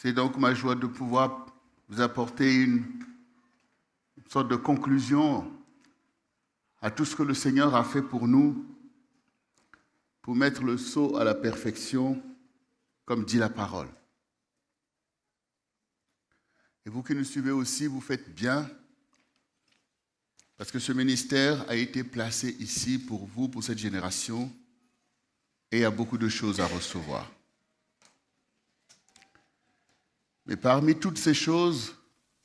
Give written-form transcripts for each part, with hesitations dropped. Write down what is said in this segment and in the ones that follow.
C'est donc ma joie de pouvoir vous apporter une sorte de conclusion à tout ce que le Seigneur a fait pour nous, pour mettre le sceau à la perfection, comme dit la parole. Et vous qui nous suivez aussi, vous faites bien, parce que ce ministère a été placé ici pour vous, pour cette génération, et il y a beaucoup de choses à recevoir. Mais parmi toutes ces choses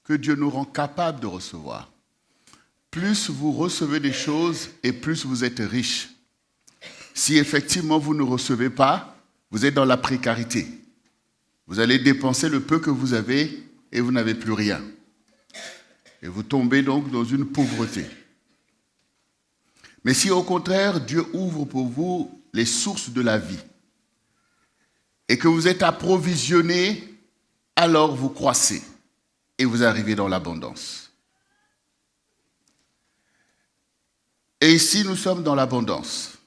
que Dieu nous rend capables de recevoir, plus vous recevez des choses et plus vous êtes riche. Si effectivement vous ne recevez pas, vous êtes dans la précarité. Vous allez dépenser le peu que vous avez et vous n'avez plus rien. Et vous tombez donc dans une pauvreté. Mais si au contraire Dieu ouvre pour vous les sources de la vie et que vous êtes approvisionné, alors vous croissez et vous arrivez dans l'abondance. Et ici, nous sommes dans l'abondance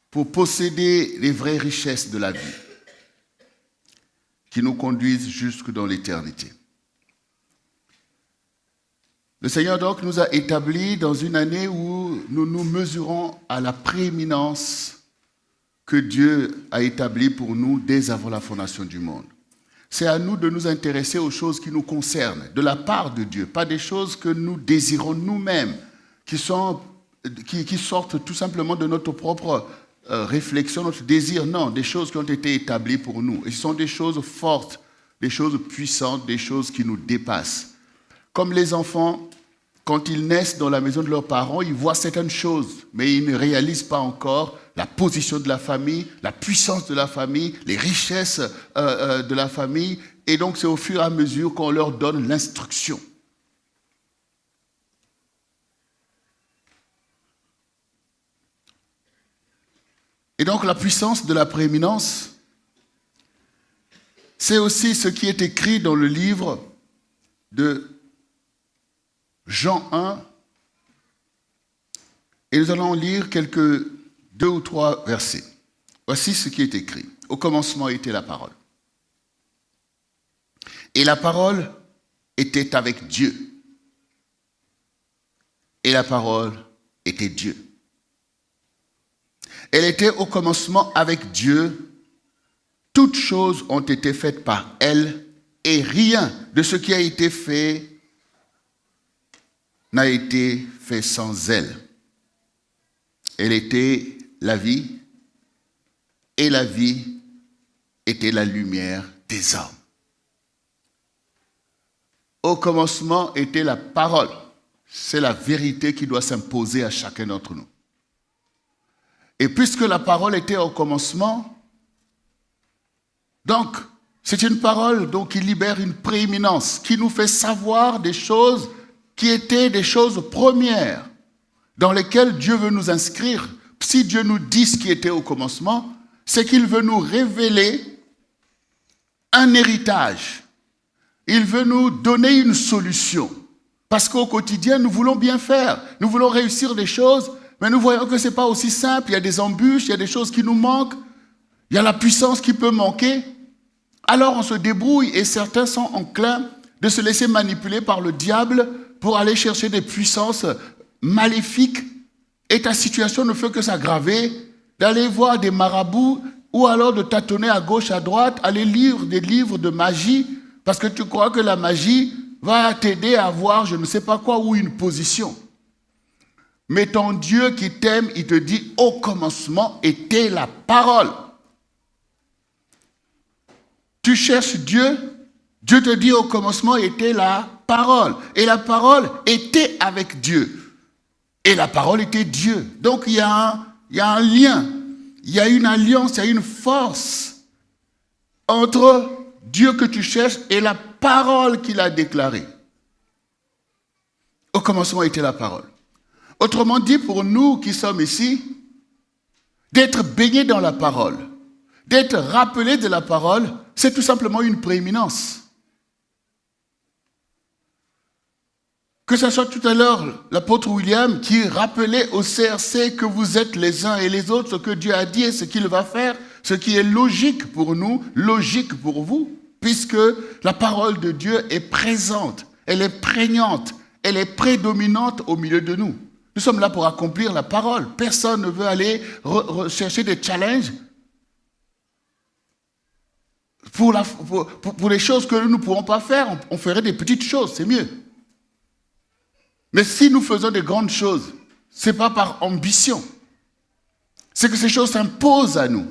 pour posséder les vraies richesses de la vie qui nous conduisent jusque dans l'éternité. Le Seigneur donc nous a établis dans une année où nous nous mesurons à la prééminence que Dieu a établie pour nous dès avant la fondation du monde. C'est à nous de nous intéresser aux choses qui nous concernent, de la part de Dieu, pas des choses que nous désirons nous-mêmes, qui sortent tout simplement de notre propre réflexion, notre désir. Non, des choses qui ont été établies pour nous. Et ce sont des choses fortes, des choses puissantes, des choses qui nous dépassent. Comme les enfants, quand ils naissent dans la maison de leurs parents, ils voient certaines choses, mais ils ne réalisent pas encore la position de la famille, la puissance de la famille, les richesses de la famille. Et donc, c'est au fur et à mesure qu'on leur donne l'instruction. Et donc, la puissance de la prééminence, c'est aussi ce qui est écrit dans le livre de Jean 1. Et nous allons lire quelques 2 ou 3 versets. Voici ce qui est écrit. Au commencement était la parole. Et la parole était avec Dieu. Et la parole était Dieu. Elle était au commencement avec Dieu. Toutes choses ont été faites par elle et rien de ce qui a été fait n'a été fait sans elle. Elle était la vie et la vie était la lumière des hommes. Au commencement était la parole. C'est la vérité qui doit s'imposer à chacun d'entre nous. Et puisque la parole était au commencement, donc c'est une parole donc, qui libère une prééminence, qui nous fait savoir des choses qui étaient des choses premières, dans lesquelles Dieu veut nous inscrire. Si Dieu nous dit ce qui était au commencement, c'est qu'il veut nous révéler un héritage. Il veut nous donner une solution. Parce qu'au quotidien, nous voulons bien faire. Nous voulons réussir des choses, mais nous voyons que ce n'est pas aussi simple. Il y a des embûches, il y a des choses qui nous manquent. Il y a la puissance qui peut manquer. Alors on se débrouille et certains sont enclins de se laisser manipuler par le diable pour aller chercher des puissances maléfiques. Et ta situation ne fait que s'aggraver, d'aller voir des marabouts ou alors de tâtonner à gauche, à droite, aller lire des livres de magie parce que tu crois que la magie va t'aider à avoir je ne sais pas quoi ou une position. Mais ton Dieu qui t'aime, il te dit au commencement était la parole. Tu cherches Dieu, Dieu te dit au commencement était la parole. Et la parole était avec Dieu. Et la parole était Dieu. Donc il y a un lien, il y a une alliance, il y a une force entre Dieu que tu cherches et la parole qu'il a déclarée. Au commencement était la parole. Autrement dit, pour nous qui sommes ici, d'être baignés dans la parole, d'être rappelés de la parole, c'est tout simplement une prééminence. Que ce soit tout à l'heure l'apôtre William qui rappelait au CRC que vous êtes les uns et les autres, ce que Dieu a dit et ce qu'il va faire, ce qui est logique pour nous, logique pour vous, puisque la parole de Dieu est présente, elle est prégnante, elle est prédominante au milieu de nous. Nous sommes là pour accomplir la parole. Personne ne veut aller rechercher des challenges pour les choses que nous ne pourrons pas faire. On ferait des petites choses, c'est mieux. Mais si nous faisons des grandes choses, ce n'est pas par ambition. C'est que ces choses s'imposent à nous.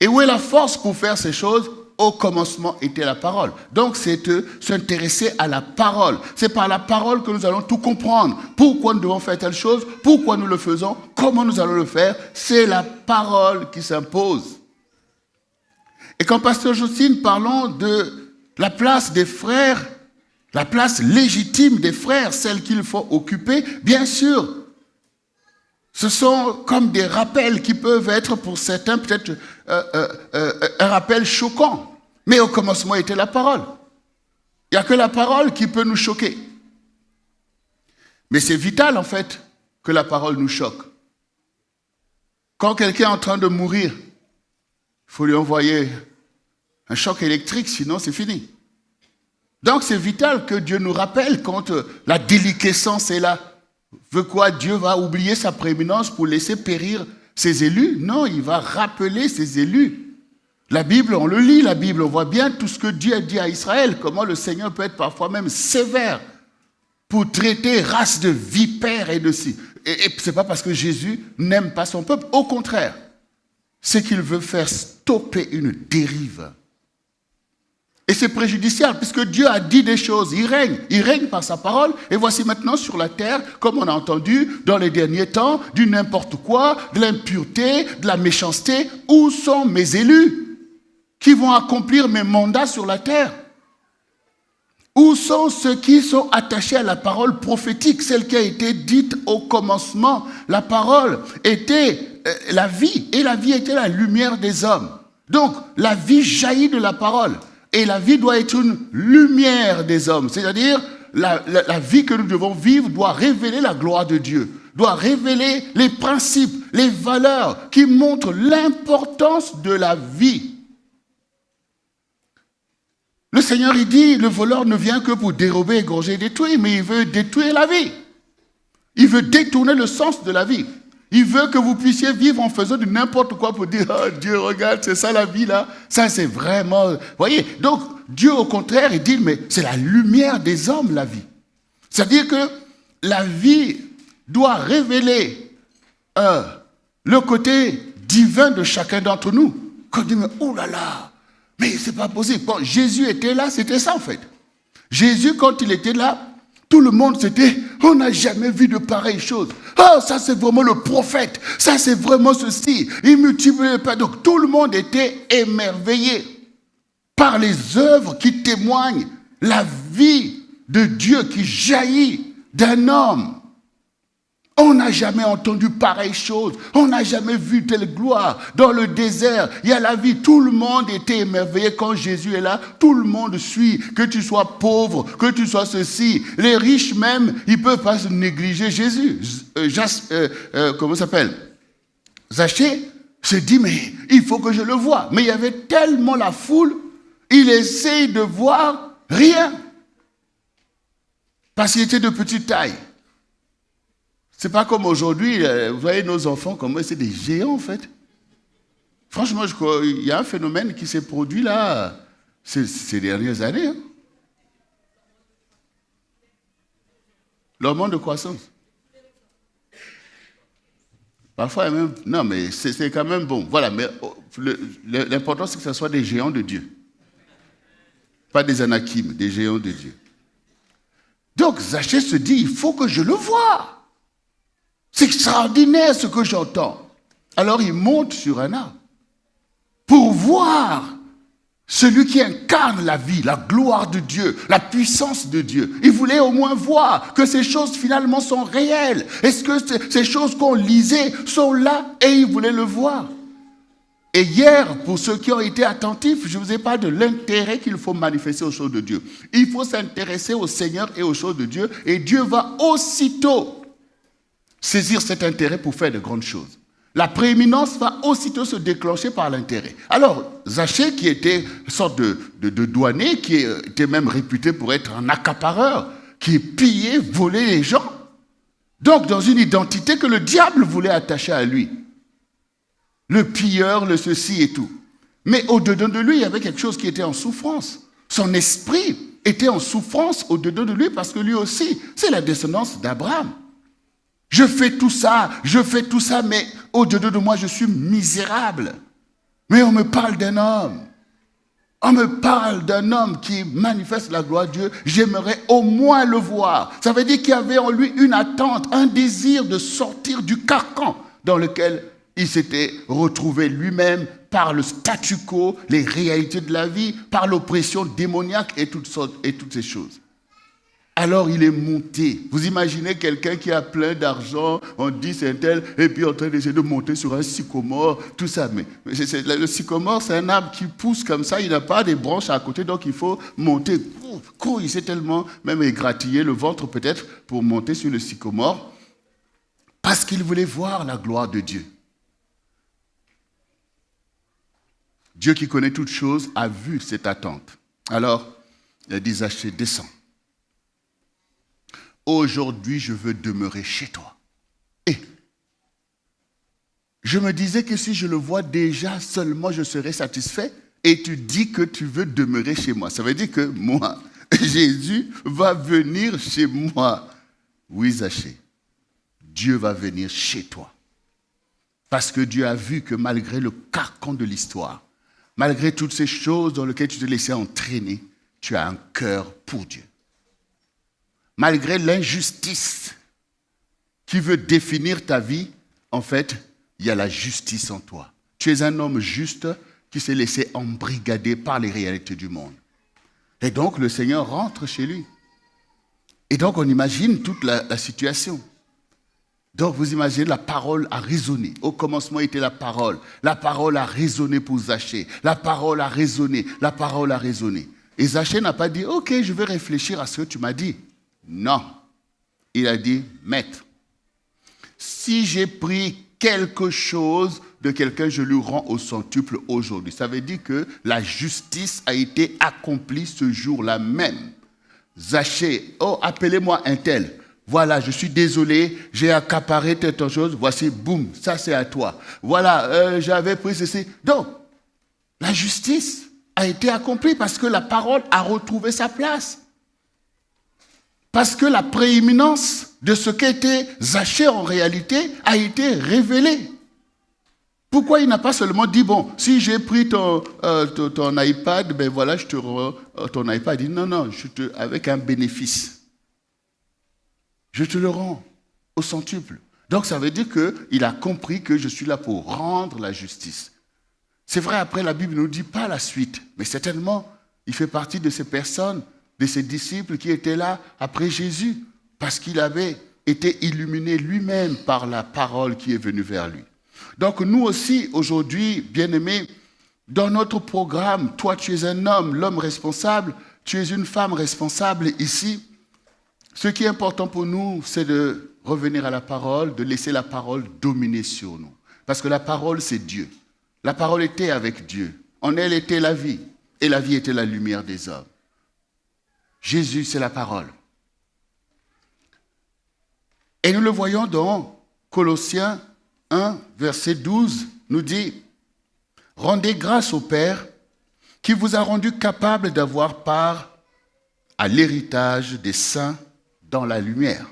Et où est la force pour faire ces choses? Au commencement était la parole. Donc c'est s'intéresser à la parole. C'est par la parole que nous allons tout comprendre. Pourquoi nous devons faire telle chose? Pourquoi nous le faisons? Comment nous allons le faire? C'est la parole qui s'impose. Et quand Pasteur Jocelyne parlons de la place des frères, la place légitime des frères, celle qu'il faut occuper, bien sûr, ce sont comme des rappels qui peuvent être pour certains peut-être un rappel choquant. Mais au commencement était la parole. Il n'y a que la parole qui peut nous choquer. Mais c'est vital en fait que la parole nous choque. Quand quelqu'un est en train de mourir, il faut lui envoyer un choc électrique, sinon c'est fini. Donc c'est vital que Dieu nous rappelle quand la déliquescence est là. Veut quoi? Dieu va oublier sa prééminence pour laisser périr ses élus? Non, il va rappeler ses élus. La Bible, on le lit, la Bible, on voit bien tout ce que Dieu a dit à Israël, comment le Seigneur peut être parfois même sévère pour traiter race de vipères et de ci. Et ce n'est pas parce que Jésus n'aime pas son peuple, au contraire, c'est qu'il veut faire stopper une dérive. Et c'est préjudiciable, puisque Dieu a dit des choses, il règne par sa parole, et voici maintenant sur la terre, comme on a entendu dans les derniers temps, du n'importe quoi, de l'impureté, de la méchanceté. Où sont mes élus qui vont accomplir mes mandats sur la terre? Où sont ceux qui sont attachés à la parole prophétique, celle qui a été dite au commencement? La parole était la vie, et la vie était la lumière des hommes. Donc, la vie jaillit de la parole. Et la vie doit être une lumière des hommes. C'est-à-dire, la vie que nous devons vivre doit révéler la gloire de Dieu. Doit révéler les principes, les valeurs qui montrent l'importance de la vie. Le Seigneur, il dit, le voleur ne vient que pour dérober, égorger et détruire, mais il veut détruire la vie. Il veut détourner le sens de la vie. Il veut que vous puissiez vivre en faisant de n'importe quoi pour dire « Oh Dieu, regarde, c'est ça la vie là. Ça c'est vraiment... » Vous voyez, donc Dieu au contraire, il dit « Mais c'est la lumière des hommes la vie. » C'est-à-dire que la vie doit révéler le côté divin de chacun d'entre nous. Quand on dit « Oh là là, mais c'est pas possible. » Bon, Jésus était là, c'était ça en fait. Jésus, quand il était là, tout le monde c'était, on n'a jamais vu de pareilles choses. Oh, ça c'est vraiment le prophète. Ça c'est vraiment ceci. Il multipliait pas. Donc tout le monde était émerveillé par les œuvres qui témoignent la vie de Dieu qui jaillit d'un homme. On n'a jamais entendu pareille chose. On n'a jamais vu telle gloire. Dans le désert, il y a la vie. Tout le monde était émerveillé quand Jésus est là. Tout le monde suit. Que tu sois pauvre, que tu sois ceci. Les riches même, ils ne peuvent pas se négliger Jésus. Comment ça s'appelle? Zachée se dit, mais il faut que je le voie. Mais il y avait tellement la foule, il essaye de voir rien. Parce qu'il était de petite taille. C'est pas comme aujourd'hui, vous voyez nos enfants, comment c'est des géants en fait. Franchement, je crois, il y a un phénomène qui s'est produit là ces dernières années. Hein. L'hormone de croissance. Parfois, même, non, mais c'est quand même bon. Voilà, mais l'important, c'est que ce soit des géants de Dieu. Pas des anakim, des géants de Dieu. Donc, Zachée se dit, il faut que je le voie. C'est extraordinaire ce que j'entends. Alors il monte sur un arbre pour voir celui qui incarne la vie, la gloire de Dieu, la puissance de Dieu. Il voulait au moins voir que ces choses finalement sont réelles. Est-ce que ces choses qu'on lisait sont là? Et il voulait le voir. Et hier, pour ceux qui ont été attentifs, je ne vous ai pas de l'intérêt qu'il faut manifester aux choses de Dieu. Il faut s'intéresser au Seigneur et aux choses de Dieu. Et Dieu va aussitôt saisir cet intérêt pour faire de grandes choses. la prééminence va aussitôt se déclencher par l'intérêt. Alors, Zachée, qui était une sorte de douanier, qui était même réputé pour être un accapareur, qui pillait, volait les gens, donc dans une identité que le diable voulait attacher à lui. Le pilleur, le ceci et tout. Mais au-dedans de lui, il y avait quelque chose qui était en souffrance. Son esprit était en souffrance au-dedans de lui parce que lui aussi, c'est la descendance d'Abraham. Je fais tout ça, mais au-dedans de moi, je suis misérable. Mais on me parle d'un homme. On me parle d'un homme qui manifeste la gloire de Dieu. J'aimerais au moins le voir. Ça veut dire qu'il y avait en lui une attente, un désir de sortir du carcan dans lequel il s'était retrouvé lui-même par le statu quo, les réalités de la vie, par l'oppression démoniaque et toutes ces choses. Alors il est monté. Vous imaginez quelqu'un qui a plein d'argent, on dit c'est un tel, et puis en train d'essayer de monter sur un sycomore, tout ça. Mais le sycomore, c'est un arbre qui pousse comme ça, il n'a pas des branches à côté, donc il faut monter. Il s'est tellement même égratigné le ventre peut-être pour monter sur le sycomore, parce qu'il voulait voir la gloire de Dieu. Dieu qui connaît toutes choses a vu cette attente. Alors, il a dit, Zachée, descends. Aujourd'hui, je veux demeurer chez toi. Et je me disais que si je le vois déjà, seulement je serais satisfait. Et tu dis que tu veux demeurer chez moi. Ça veut dire que moi, Jésus va venir chez moi. Oui, Zachée, Dieu va venir chez toi. Parce que Dieu a vu que malgré le carcan de l'histoire, malgré toutes ces choses dans lesquelles tu te laissais entraîner, tu as un cœur pour Dieu. Malgré l'injustice qui veut définir ta vie, en fait, il y a la justice en toi. Tu es un homme juste qui s'est laissé embrigader par les réalités du monde. Et donc, le Seigneur rentre chez lui. Et donc, on imagine toute la situation. Donc, vous imaginez, la parole a résonné. Au commencement était la parole. La parole a résonné pour Zachée. La parole a résonné. La parole a résonné. Et Zachée n'a pas dit, ok, je vais réfléchir à ce que tu m'as dit. Non. Il a dit, maître, si j'ai pris quelque chose de quelqu'un, je lui rends au centuple aujourd'hui. Ça veut dire que la justice a été accomplie ce jour-là même. Zachée, oh, appelez-moi un tel. Voilà, je suis désolé, j'ai accaparé telle chose. Voici, boum, ça c'est à toi. Voilà, j'avais pris ceci. Donc, la justice a été accomplie parce que la parole a retrouvé sa place. Parce que la prééminence de ce qu'était Zachée en réalité a été révélée. Pourquoi il n'a pas seulement dit, bon, si j'ai pris ton iPad, ben voilà, je te rends ton iPad. Il dit, non, avec un bénéfice. Je te le rends au centuple. Donc ça veut dire qu'il a compris que je suis là pour rendre la justice. C'est vrai, après la Bible ne nous dit pas la suite, mais certainement, il fait partie de ces personnes, de ces disciples qui étaient là après Jésus, parce qu'il avait été illuminé lui-même par la parole qui est venue vers lui. Donc nous aussi, aujourd'hui, bien-aimés, dans notre programme, toi tu es un homme, l'homme responsable, tu es une femme responsable ici. Ce qui est important pour nous, c'est de revenir à la parole, de laisser la parole dominer sur nous. Parce que la parole, c'est Dieu. La parole était avec Dieu. En elle était la vie, et la vie était la lumière des hommes. Jésus, c'est la parole. Et nous le voyons dans Colossiens 1, verset 12, nous dit « Rendez grâce au Père qui vous a rendu capable d'avoir part à l'héritage des saints dans la lumière,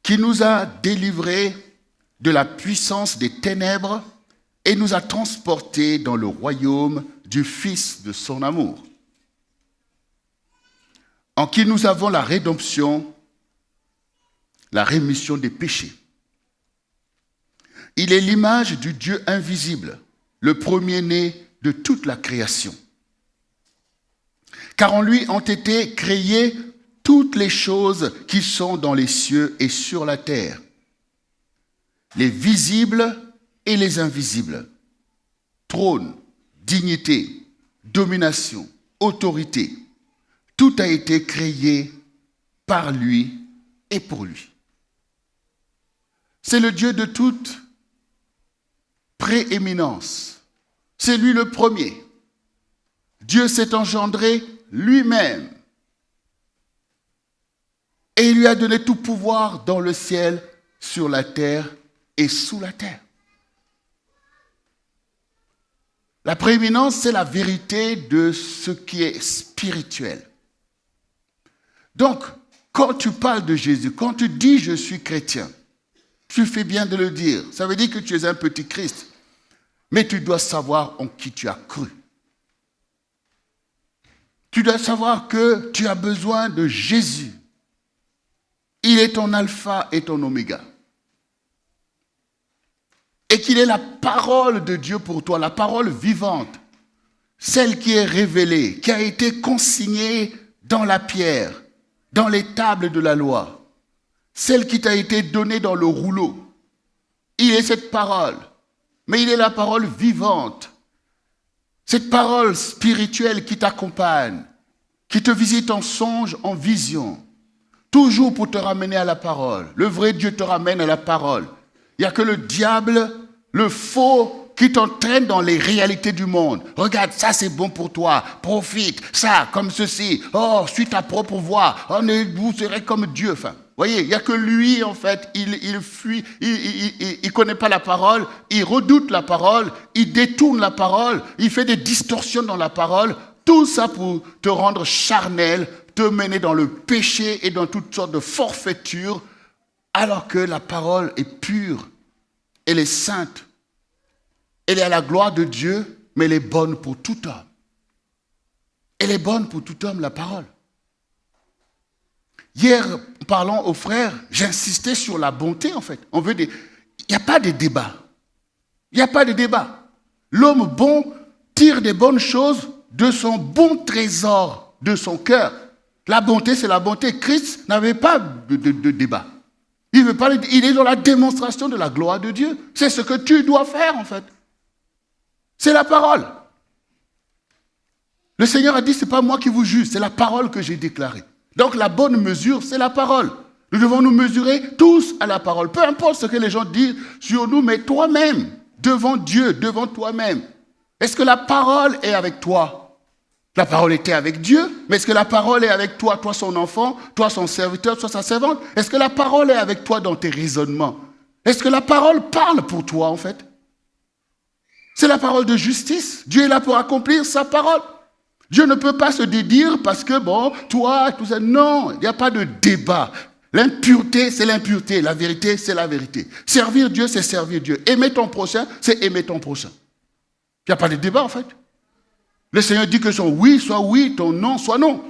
qui nous a délivrés de la puissance des ténèbres et nous a transportés dans le royaume du Fils de son amour, en qui nous avons la rédemption, la rémission des péchés. Il est l'image du Dieu invisible, le premier-né de toute la création. Car en lui ont été créées toutes les choses qui sont dans les cieux et sur la terre, les visibles et les invisibles, trône, dignité, domination, autorité. Tout a été créé par lui et pour lui. C'est le Dieu de toute prééminence. C'est lui le premier. Dieu s'est engendré lui-même. Et il lui a donné tout pouvoir dans le ciel, sur la terre et sous la terre. La prééminence, c'est la vérité de ce qui est spirituel. Donc, quand tu parles de Jésus, quand tu dis « je suis chrétien », tu fais bien de le dire. Ça veut dire que tu es un petit Christ. Mais tu dois savoir en qui tu as cru. Tu dois savoir que tu as besoin de Jésus. Il est ton alpha et ton oméga. Et qu'il est la parole de Dieu pour toi, la parole vivante, celle qui est révélée, qui a été consignée dans la pierre, dans les tables de la loi, celle qui t'a été donnée dans le rouleau. Il est cette parole, mais il est la parole vivante, cette parole spirituelle qui t'accompagne, qui te visite en songe, en vision, toujours pour te ramener à la parole. Le vrai Dieu te ramène à la parole. Il n'y a que le diable, le faux, qui t'entraîne dans les réalités du monde. Regarde, ça c'est bon pour toi, profite, ça, comme ceci. Oh, suis ta propre voie, vous serez comme Dieu. Enfin, vous voyez, il n'y a que lui, en fait, il fuit, il ne connaît pas la parole, il redoute la parole, il détourne la parole, il fait des distorsions dans la parole. Tout ça pour te rendre charnel, te mener dans le péché et dans toutes sortes de forfaitures, alors que la parole est pure, elle est sainte, elle est à la gloire de Dieu, mais elle est bonne pour tout homme. Elle est bonne pour tout homme, la parole. Hier, parlant aux frères, j'insistais sur la bonté, en fait. Il n'y a pas de débat. Il n'y a pas de débat. L'homme bon tire des bonnes choses de son bon trésor, de son cœur. La bonté, c'est la bonté. Christ n'avait pas de débat. Il est dans la démonstration de la gloire de Dieu. C'est ce que tu dois faire, en fait. C'est la parole. Le Seigneur a dit, ce n'est pas moi qui vous juge, c'est la parole que j'ai déclarée. Donc la bonne mesure, c'est la parole. Nous devons nous mesurer tous à la parole. Peu importe ce que les gens disent sur nous, mais toi-même, devant Dieu, devant toi-même. Est-ce que la parole est avec toi? La parole était avec Dieu, mais est-ce que la parole est avec toi, toi son enfant, toi son serviteur, toi sa servante? Est-ce que la parole est avec toi dans tes raisonnements? Est-ce que la parole parle pour toi, en fait? C'est la parole de justice. Dieu est là pour accomplir sa parole. Dieu ne peut pas se dédire parce que, bon, toi, tout ça. Non, il n'y a pas de débat. L'impureté, c'est l'impureté. La vérité, c'est la vérité. Servir Dieu, c'est servir Dieu. Aimer ton prochain, c'est aimer ton prochain. Il n'y a pas de débat, en fait. Le Seigneur dit que son oui, ton non, soit non.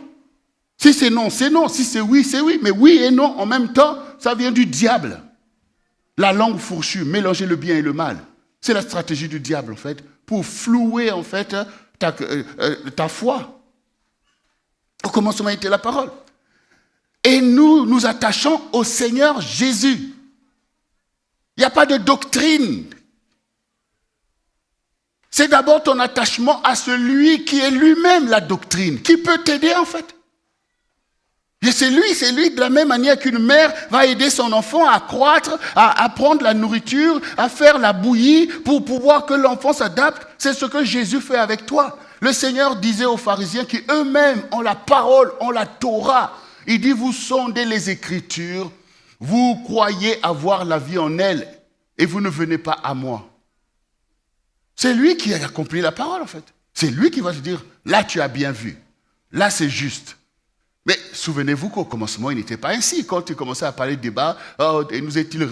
Si c'est non, c'est non. Si c'est oui, c'est oui. Mais oui et non, en même temps, ça vient du diable. La langue fourchue, mélanger le bien et le mal. C'est la stratégie du diable, en fait, pour flouer, en fait, ta foi. Au commencement était la parole. Et nous nous attachons au Seigneur Jésus. Il n'y a pas de doctrine. C'est d'abord ton attachement à celui qui est lui-même la doctrine, qui peut t'aider, en fait. Et c'est lui, de la même manière qu'une mère va aider son enfant à croître, à prendre la nourriture, à faire la bouillie pour pouvoir que l'enfant s'adapte. C'est ce que Jésus fait avec toi. Le Seigneur disait aux pharisiens qui eux-mêmes ont la parole, ont la Torah. Il dit, vous sondez les Écritures, vous croyez avoir la vie en elles et vous ne venez pas à moi. C'est lui qui a accompli la parole, en fait. C'est lui qui va te dire, là tu as bien vu, là c'est juste. Mais souvenez-vous qu'au commencement, il n'était pas ainsi. Quand il commençait à parler de débat, et nous est-il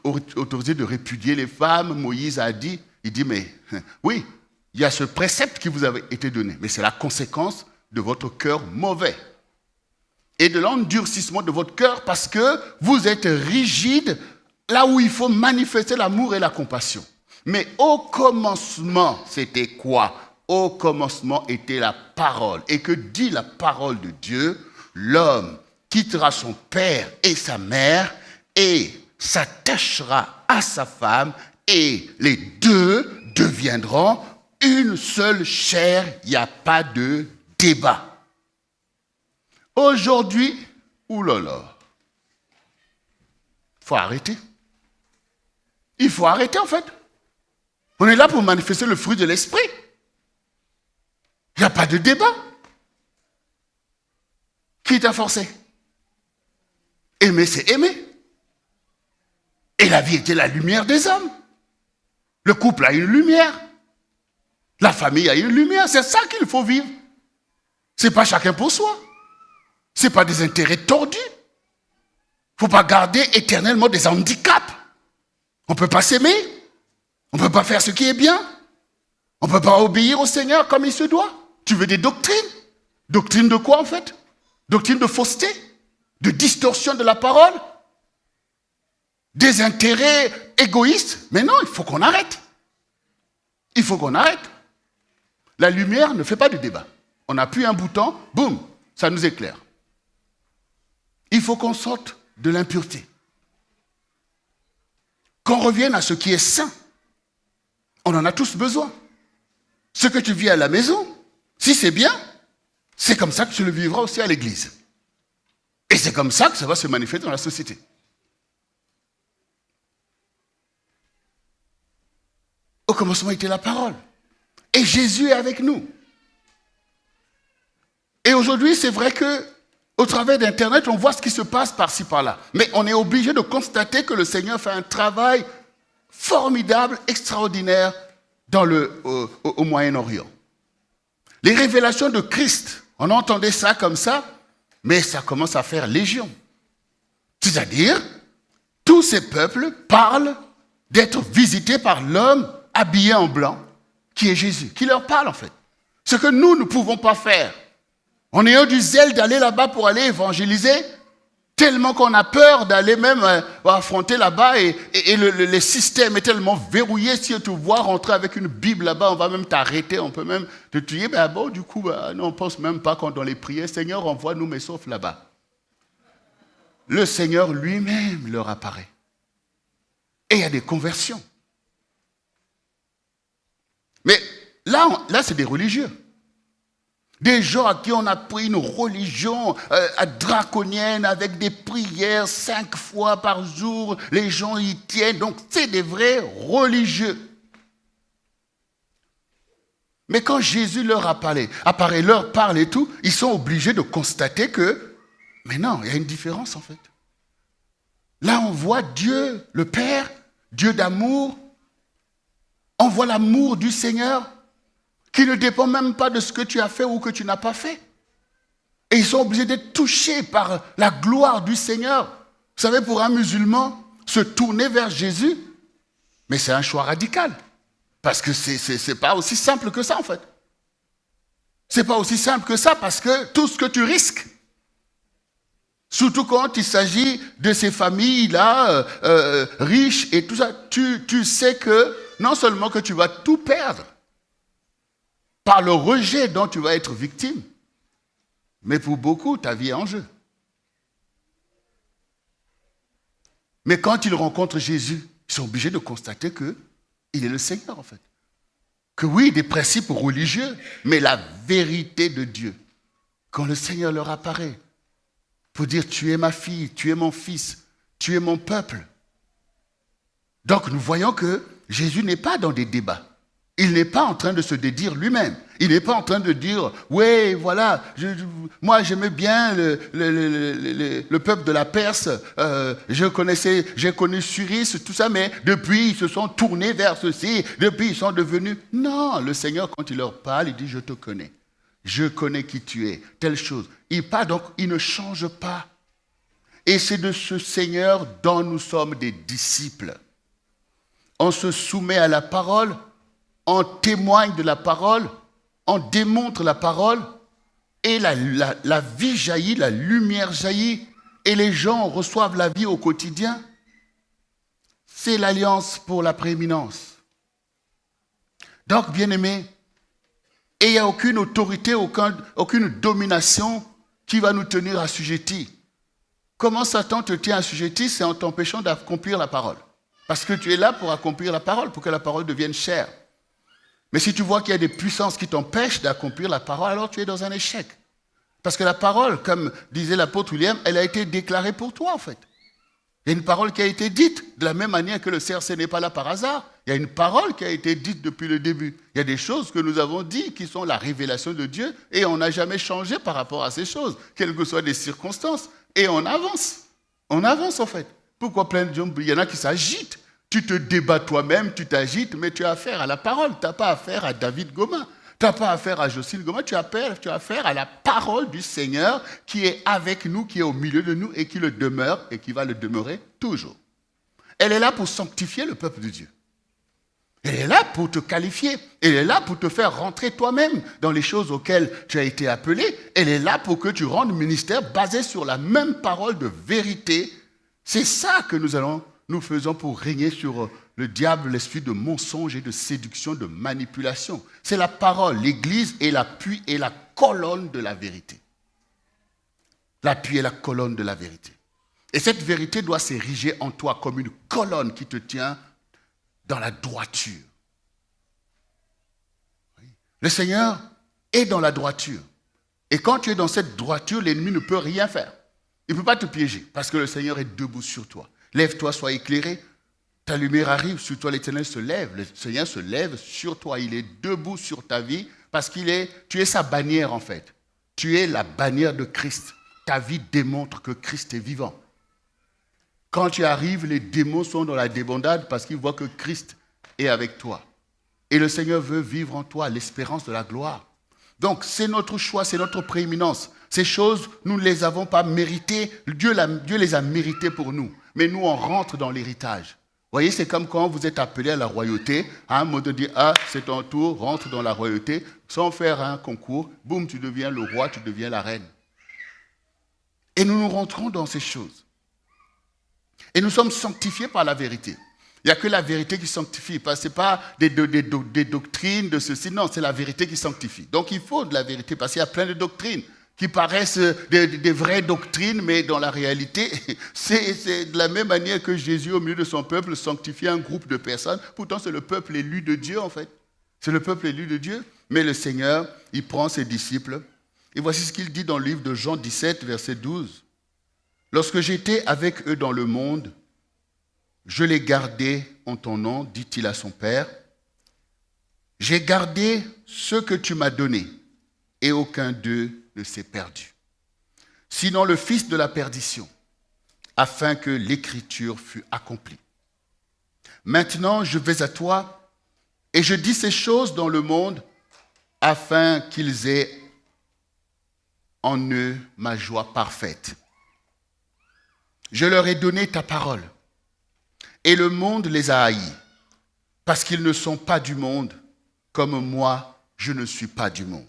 autorisé de répudier les femmes? Moïse a dit, il dit, mais oui, il y a ce précepte qui vous avait été donné, mais c'est la conséquence de votre cœur mauvais et de l'endurcissement de votre cœur parce que vous êtes rigide là où il faut manifester l'amour et la compassion. Mais au commencement, c'était quoi? Au commencement était la parole. Et que dit la parole de Dieu? L'homme quittera son père et sa mère et s'attachera à sa femme et les deux deviendront une seule chair. Il n'y a pas de débat. Aujourd'hui, oulala, il faut arrêter. Il faut arrêter en fait. On est là pour manifester le fruit de l'esprit. Il n'y a pas de débat. Qui t'a forcé? Aimer, c'est aimer. Et la vie était la lumière des hommes. Le couple a une lumière. La famille a une lumière. C'est ça qu'il faut vivre. Ce n'est pas chacun pour soi. Ce n'est pas des intérêts tordus. Il ne faut pas garder éternellement des handicaps. On ne peut pas s'aimer. On ne peut pas faire ce qui est bien. On ne peut pas obéir au Seigneur comme il se doit. Tu veux des doctrines? Doctrines de quoi en fait? Doctrine de fausseté? De distorsion de la parole? Des intérêts égoïstes? Mais non, il faut qu'on arrête. Il faut qu'on arrête. La lumière ne fait pas de débat. On appuie un bouton, boum, ça nous éclaire. Il faut qu'on sorte de l'impureté. Qu'on revienne à ce qui est saint. On en a tous besoin. Ce que tu vis à la maison, si c'est bien, c'est comme ça que tu le vivras aussi à l'église. Et c'est comme ça que ça va se manifester dans la société. Au commencement était la parole. Et Jésus est avec nous. Et aujourd'hui, c'est vrai que au travers d'Internet, on voit ce qui se passe par-ci, par-là. Mais on est obligé de constater que le Seigneur fait un travail formidable, extraordinaire au Moyen-Orient. Les révélations de Christ, on entendait ça comme ça, mais ça commence à faire légion. C'est-à-dire, tous ces peuples parlent d'être visités par l'homme habillé en blanc, qui est Jésus, qui leur parle en fait. Ce que nous ne pouvons pas faire. En ayant du zèle d'aller là-bas pour aller évangéliser, tellement qu'on a peur d'aller même affronter là-bas et le système est tellement verrouillé. Si tu vois rentrer avec une Bible là-bas, on va même t'arrêter, on peut même te tuer. Ben bon, du coup, non, on ne pense même pas quand dans les prières, Seigneur, envoie-nous, mais sauf là-bas. Le Seigneur lui-même leur apparaît. Et il y a des conversions. Mais là c'est des religieux. Des gens à qui on a pris une religion draconienne avec des prières 5 fois par jour. Les gens y tiennent. Donc, c'est des vrais religieux. Mais quand Jésus leur apparaît, leur parle et tout, ils sont obligés de constater que, mais non, il y a une différence en fait. Là, on voit Dieu, le Père, Dieu d'amour. On voit l'amour du Seigneur qui ne dépend même pas de ce que tu as fait ou que tu n'as pas fait. Et ils sont obligés d'être touchés par la gloire du Seigneur. Vous savez, pour un musulman, se tourner vers Jésus, mais c'est un choix radical. Parce que c'est pas aussi simple que ça, en fait. C'est pas aussi simple que ça, parce que tout ce que tu risques, surtout quand il s'agit de ces familles-là, riches et tout ça, tu sais que non seulement que tu vas tout perdre, par le rejet dont tu vas être victime, mais pour beaucoup, ta vie est en jeu. Mais quand ils rencontrent Jésus, ils sont obligés de constater qu'il est le Seigneur, en fait. Que oui, des principes religieux, mais la vérité de Dieu. Quand le Seigneur leur apparaît, pour dire, tu es ma fille, tu es mon fils, tu es mon peuple. Donc nous voyons que Jésus n'est pas dans des débats. Il n'est pas en train de se dédire lui-même. Il n'est pas en train de dire, oui, voilà, moi j'aimais bien le peuple de la Perse, j'ai connu Cyrus, tout ça, mais depuis ils se sont tournés vers ceci, depuis ils sont devenus... Non, le Seigneur, quand il leur parle, il dit, je te connais. Je connais qui tu es, telle chose. Il parle donc, il ne change pas. Et c'est de ce Seigneur dont nous sommes des disciples. On se soumet à la parole, on témoigne de la parole, on démontre la parole, et la vie jaillit, la lumière jaillit, et les gens reçoivent la vie au quotidien. C'est l'alliance pour la prééminence. Donc, bien-aimés, et il n'y a aucune autorité, aucune domination qui va nous tenir assujettis. Comment Satan te tient assujetti? C'est en t'empêchant d'accomplir la parole. Parce que tu es là pour accomplir la parole, pour que la parole devienne chair. Mais si tu vois qu'il y a des puissances qui t'empêchent d'accomplir la parole, alors tu es dans un échec. Parce que la parole, comme disait l'apôtre William, elle a été déclarée pour toi en fait. Il y a une parole qui a été dite, de la même manière que le CRC n'est pas là par hasard. Il y a une parole qui a été dite depuis le début. Il y a des choses que nous avons dites qui sont la révélation de Dieu et on n'a jamais changé par rapport à ces choses, quelles que soient les circonstances. Et on avance. On avance en fait. Pourquoi plein de gens, il y en a qui s'agitent. Tu te débats toi-même, tu t'agites, mais tu as affaire à la parole. Tu n'as pas affaire à David Goma. Tu n'as pas affaire à Jocelyne Goma. Tu as affaire à la parole du Seigneur qui est avec nous, qui est au milieu de nous et qui le demeure et qui va le demeurer toujours. Elle est là pour sanctifier le peuple de Dieu. Elle est là pour te qualifier. Elle est là pour te faire rentrer toi-même dans les choses auxquelles tu as été appelé. Elle est là pour que tu rendes ministère basé sur la même parole de vérité. C'est ça que nous faisons pour régner sur le diable, l'esprit de mensonge et de séduction, de manipulation. C'est la parole. L'Église est l'appui et la colonne de la vérité. L'appui et la colonne de la vérité. Et cette vérité doit s'ériger en toi comme une colonne qui te tient dans la droiture. Le Seigneur est dans la droiture. Et quand tu es dans cette droiture, l'ennemi ne peut rien faire. Il ne peut pas te piéger parce que le Seigneur est debout sur toi. Lève-toi, sois éclairé. Ta lumière arrive, sur toi l'Éternel se lève. Le Seigneur se lève sur toi. Il est debout sur ta vie parce tu es sa bannière en fait. Tu es la bannière de Christ. Ta vie démontre que Christ est vivant. Quand tu arrives, les démons sont dans la débandade parce qu'ils voient que Christ est avec toi. Et le Seigneur veut vivre en toi l'espérance de la gloire. Donc, c'est notre choix, c'est notre prééminence. Ces choses, nous ne les avons pas méritées. Dieu les a méritées pour nous. Mais nous, on rentre dans l'héritage. Vous voyez, c'est comme quand vous êtes appelé à la royauté. À un moment donné, c'est ton tour, rentre dans la royauté. Sans faire un concours, boum, tu deviens le roi, tu deviens la reine. Et nous rentrons dans ces choses. Et nous sommes sanctifiés par la vérité. Il n'y a que la vérité qui sanctifie. Ce n'est pas des doctrines de ceci. Non, c'est la vérité qui sanctifie. Donc il faut de la vérité parce qu'il y a plein de doctrines qui paraissent des vraies doctrines, mais dans la réalité, c'est de la même manière que Jésus, au milieu de son peuple, sanctifiait un groupe de personnes. Pourtant, c'est le peuple élu de Dieu, en fait. C'est le peuple élu de Dieu. Mais le Seigneur, il prend ses disciples. Et voici ce qu'il dit dans le livre de Jean 17, verset 12. Lorsque j'étais avec eux dans le monde, je les gardais en ton nom, dit-il à son Père. J'ai gardé ce que tu m'as donné, et aucun d'eux ne s'est perdu. Sinon le fils de la perdition, afin que l'écriture fût accomplie. Maintenant, je vais à toi, et je dis ces choses dans le monde, afin qu'ils aient en eux ma joie parfaite. Je leur ai donné ta parole, et le monde les a haïs, parce qu'ils ne sont pas du monde, comme moi, je ne suis pas du monde.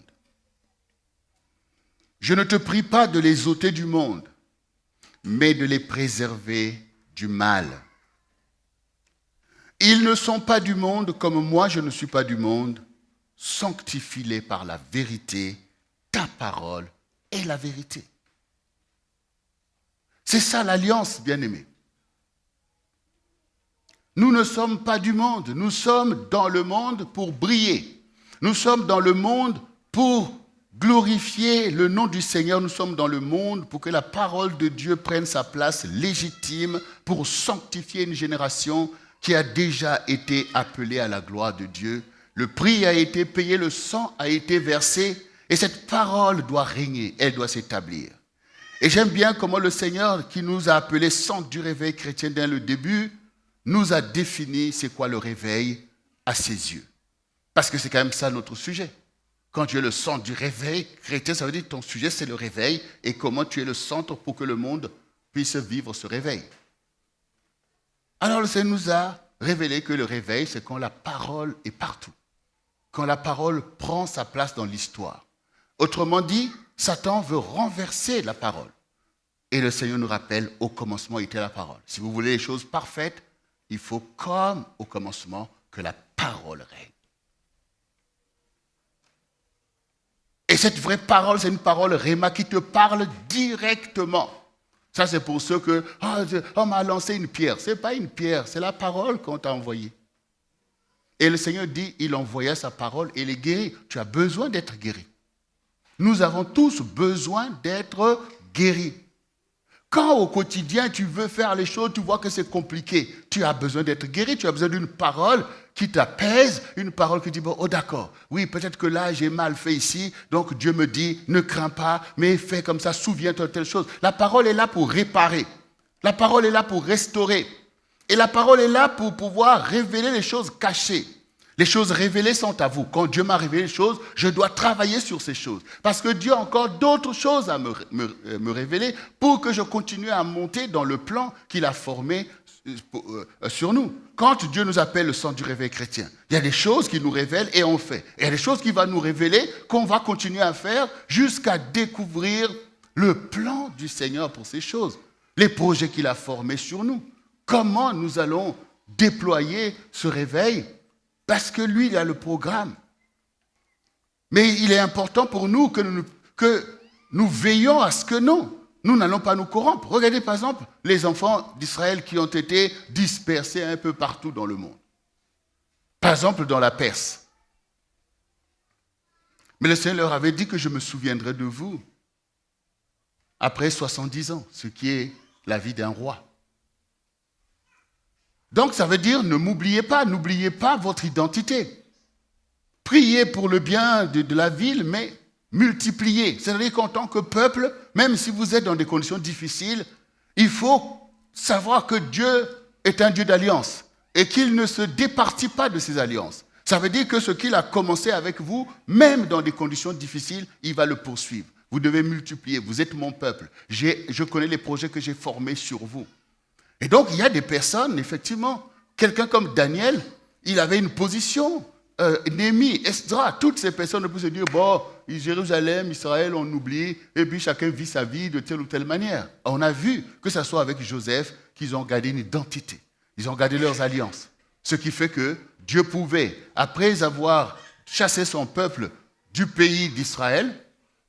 Je ne te prie pas de les ôter du monde, mais de les préserver du mal. Ils ne sont pas du monde, comme moi, je ne suis pas du monde. Sanctifie-les par la vérité, ta parole est la vérité. C'est ça l'alliance, bien-aimés. Nous ne sommes pas du monde, nous sommes dans le monde pour briller. Nous sommes dans le monde pour glorifier le nom du Seigneur. Nous sommes dans le monde pour que la parole de Dieu prenne sa place légitime pour sanctifier une génération qui a déjà été appelée à la gloire de Dieu. Le prix a été payé, le sang a été versé et cette parole doit régner, elle doit s'établir. Et j'aime bien comment le Seigneur qui nous a appelés centre du réveil chrétien dès le début nous a défini c'est quoi le réveil à ses yeux. Parce que c'est quand même ça notre sujet. Quand tu es le centre du réveil chrétien, ça veut dire que ton sujet c'est le réveil et comment tu es le centre pour que le monde puisse vivre ce réveil. Alors le Seigneur nous a révélé que le réveil c'est quand la parole est partout. Quand la parole prend sa place dans l'histoire. Autrement dit, Satan veut renverser la parole. Et le Seigneur nous rappelle, au commencement était la parole. Si vous voulez les choses parfaites, il faut comme au commencement que la parole règne. Et cette vraie parole, c'est une parole Réma qui te parle directement. Ça, c'est pour ceux que, on m'a lancé une pierre. Ce n'est pas une pierre, c'est la parole qu'on t'a envoyée. Et le Seigneur dit, il envoya sa parole et les guérit. Tu as besoin d'être guéri. Nous avons tous besoin d'être guéris. Quand au quotidien tu veux faire les choses, tu vois que c'est compliqué, tu as besoin d'être guéri, tu as besoin d'une parole qui t'apaise, une parole qui dit, bon, oh d'accord, oui, peut-être que là j'ai mal fait ici, donc Dieu me dit, ne crains pas, mais fais comme ça, souviens-toi de telle chose. La parole est là pour réparer, la parole est là pour restaurer, et la parole est là pour pouvoir révéler les choses cachées. Les choses révélées sont à vous. Quand Dieu m'a révélé les choses, je dois travailler sur ces choses. Parce que Dieu a encore d'autres choses à me révéler pour que je continue à monter dans le plan qu'il a formé sur nous. Quand Dieu nous appelle le sang du réveil chrétien, il y a des choses qu'il nous révèle et on fait. Et il y a des choses qu'il va nous révéler qu'on va continuer à faire jusqu'à découvrir le plan du Seigneur pour ces choses. Les projets qu'il a formés sur nous. Comment nous allons déployer ce réveil? Parce que lui, il a le programme. Mais il est important pour nous que nous veillons à ce que non, nous n'allons pas nous corrompre. Regardez par exemple les enfants d'Israël qui ont été dispersés un peu partout dans le monde. Par exemple dans la Perse. Mais le Seigneur leur avait dit que je me souviendrai de vous après 70 ans, ce qui est la vie d'un roi. Donc ça veut dire, n'oubliez pas votre identité. Priez pour le bien de la ville, mais multipliez. C'est-à-dire qu'en tant que peuple, même si vous êtes dans des conditions difficiles, il faut savoir que Dieu est un Dieu d'alliance et qu'il ne se départit pas de ses alliances. Ça veut dire que ce qu'il a commencé avec vous, même dans des conditions difficiles, il va le poursuivre. Vous devez multiplier, vous êtes mon peuple. Je connais les projets que j'ai formés sur vous. Et donc, il y a des personnes, effectivement, quelqu'un comme Daniel, il avait une position, Néhémie, Esdra, toutes ces personnes ne peuvent se dire, bon, Jérusalem, Israël, on oublie, et puis chacun vit sa vie de telle ou telle manière. On a vu que ce soit avec Joseph qu'ils ont gardé une identité, ils ont gardé leurs alliances. Ce qui fait que Dieu pouvait, après avoir chassé son peuple du pays d'Israël,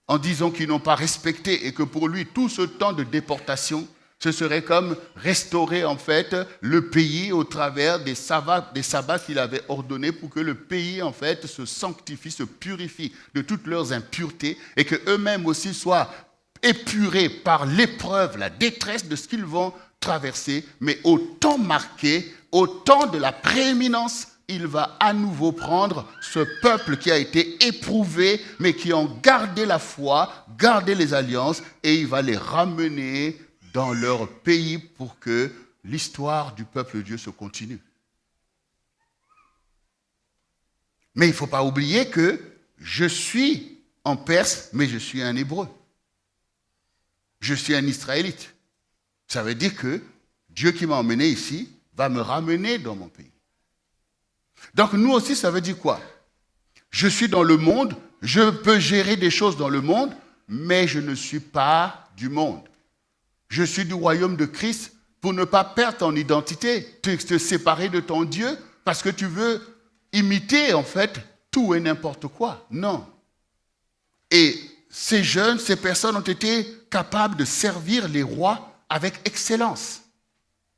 en disant qu'ils n'ont pas respecté et que pour lui, tout ce temps de déportation, ce serait comme restaurer en fait le pays au travers des sabbats qu'il avait ordonnés pour que le pays en fait se sanctifie, se purifie de toutes leurs impuretés et qu'eux-mêmes aussi soient épurés par l'épreuve, la détresse de ce qu'ils vont traverser. Mais au temps marqué, au temps de la prééminence, il va à nouveau prendre ce peuple qui a été éprouvé, mais qui ont gardé la foi, gardé les alliances, et il va les ramener dans leur pays pour que l'histoire du peuple de Dieu se continue. Mais il ne faut pas oublier que je suis en Perse, mais je suis un Hébreu. Je suis un Israélite. Ça veut dire que Dieu qui m'a emmené ici va me ramener dans mon pays. Donc nous aussi, ça veut dire quoi? Je suis dans le monde, je peux gérer des choses dans le monde, mais je ne suis pas du monde. Je suis du royaume de Christ pour ne pas perdre ton identité, te séparer de ton Dieu, parce que tu veux imiter en fait tout et n'importe quoi. Non. Et ces jeunes, ces personnes ont été capables de servir les rois avec excellence.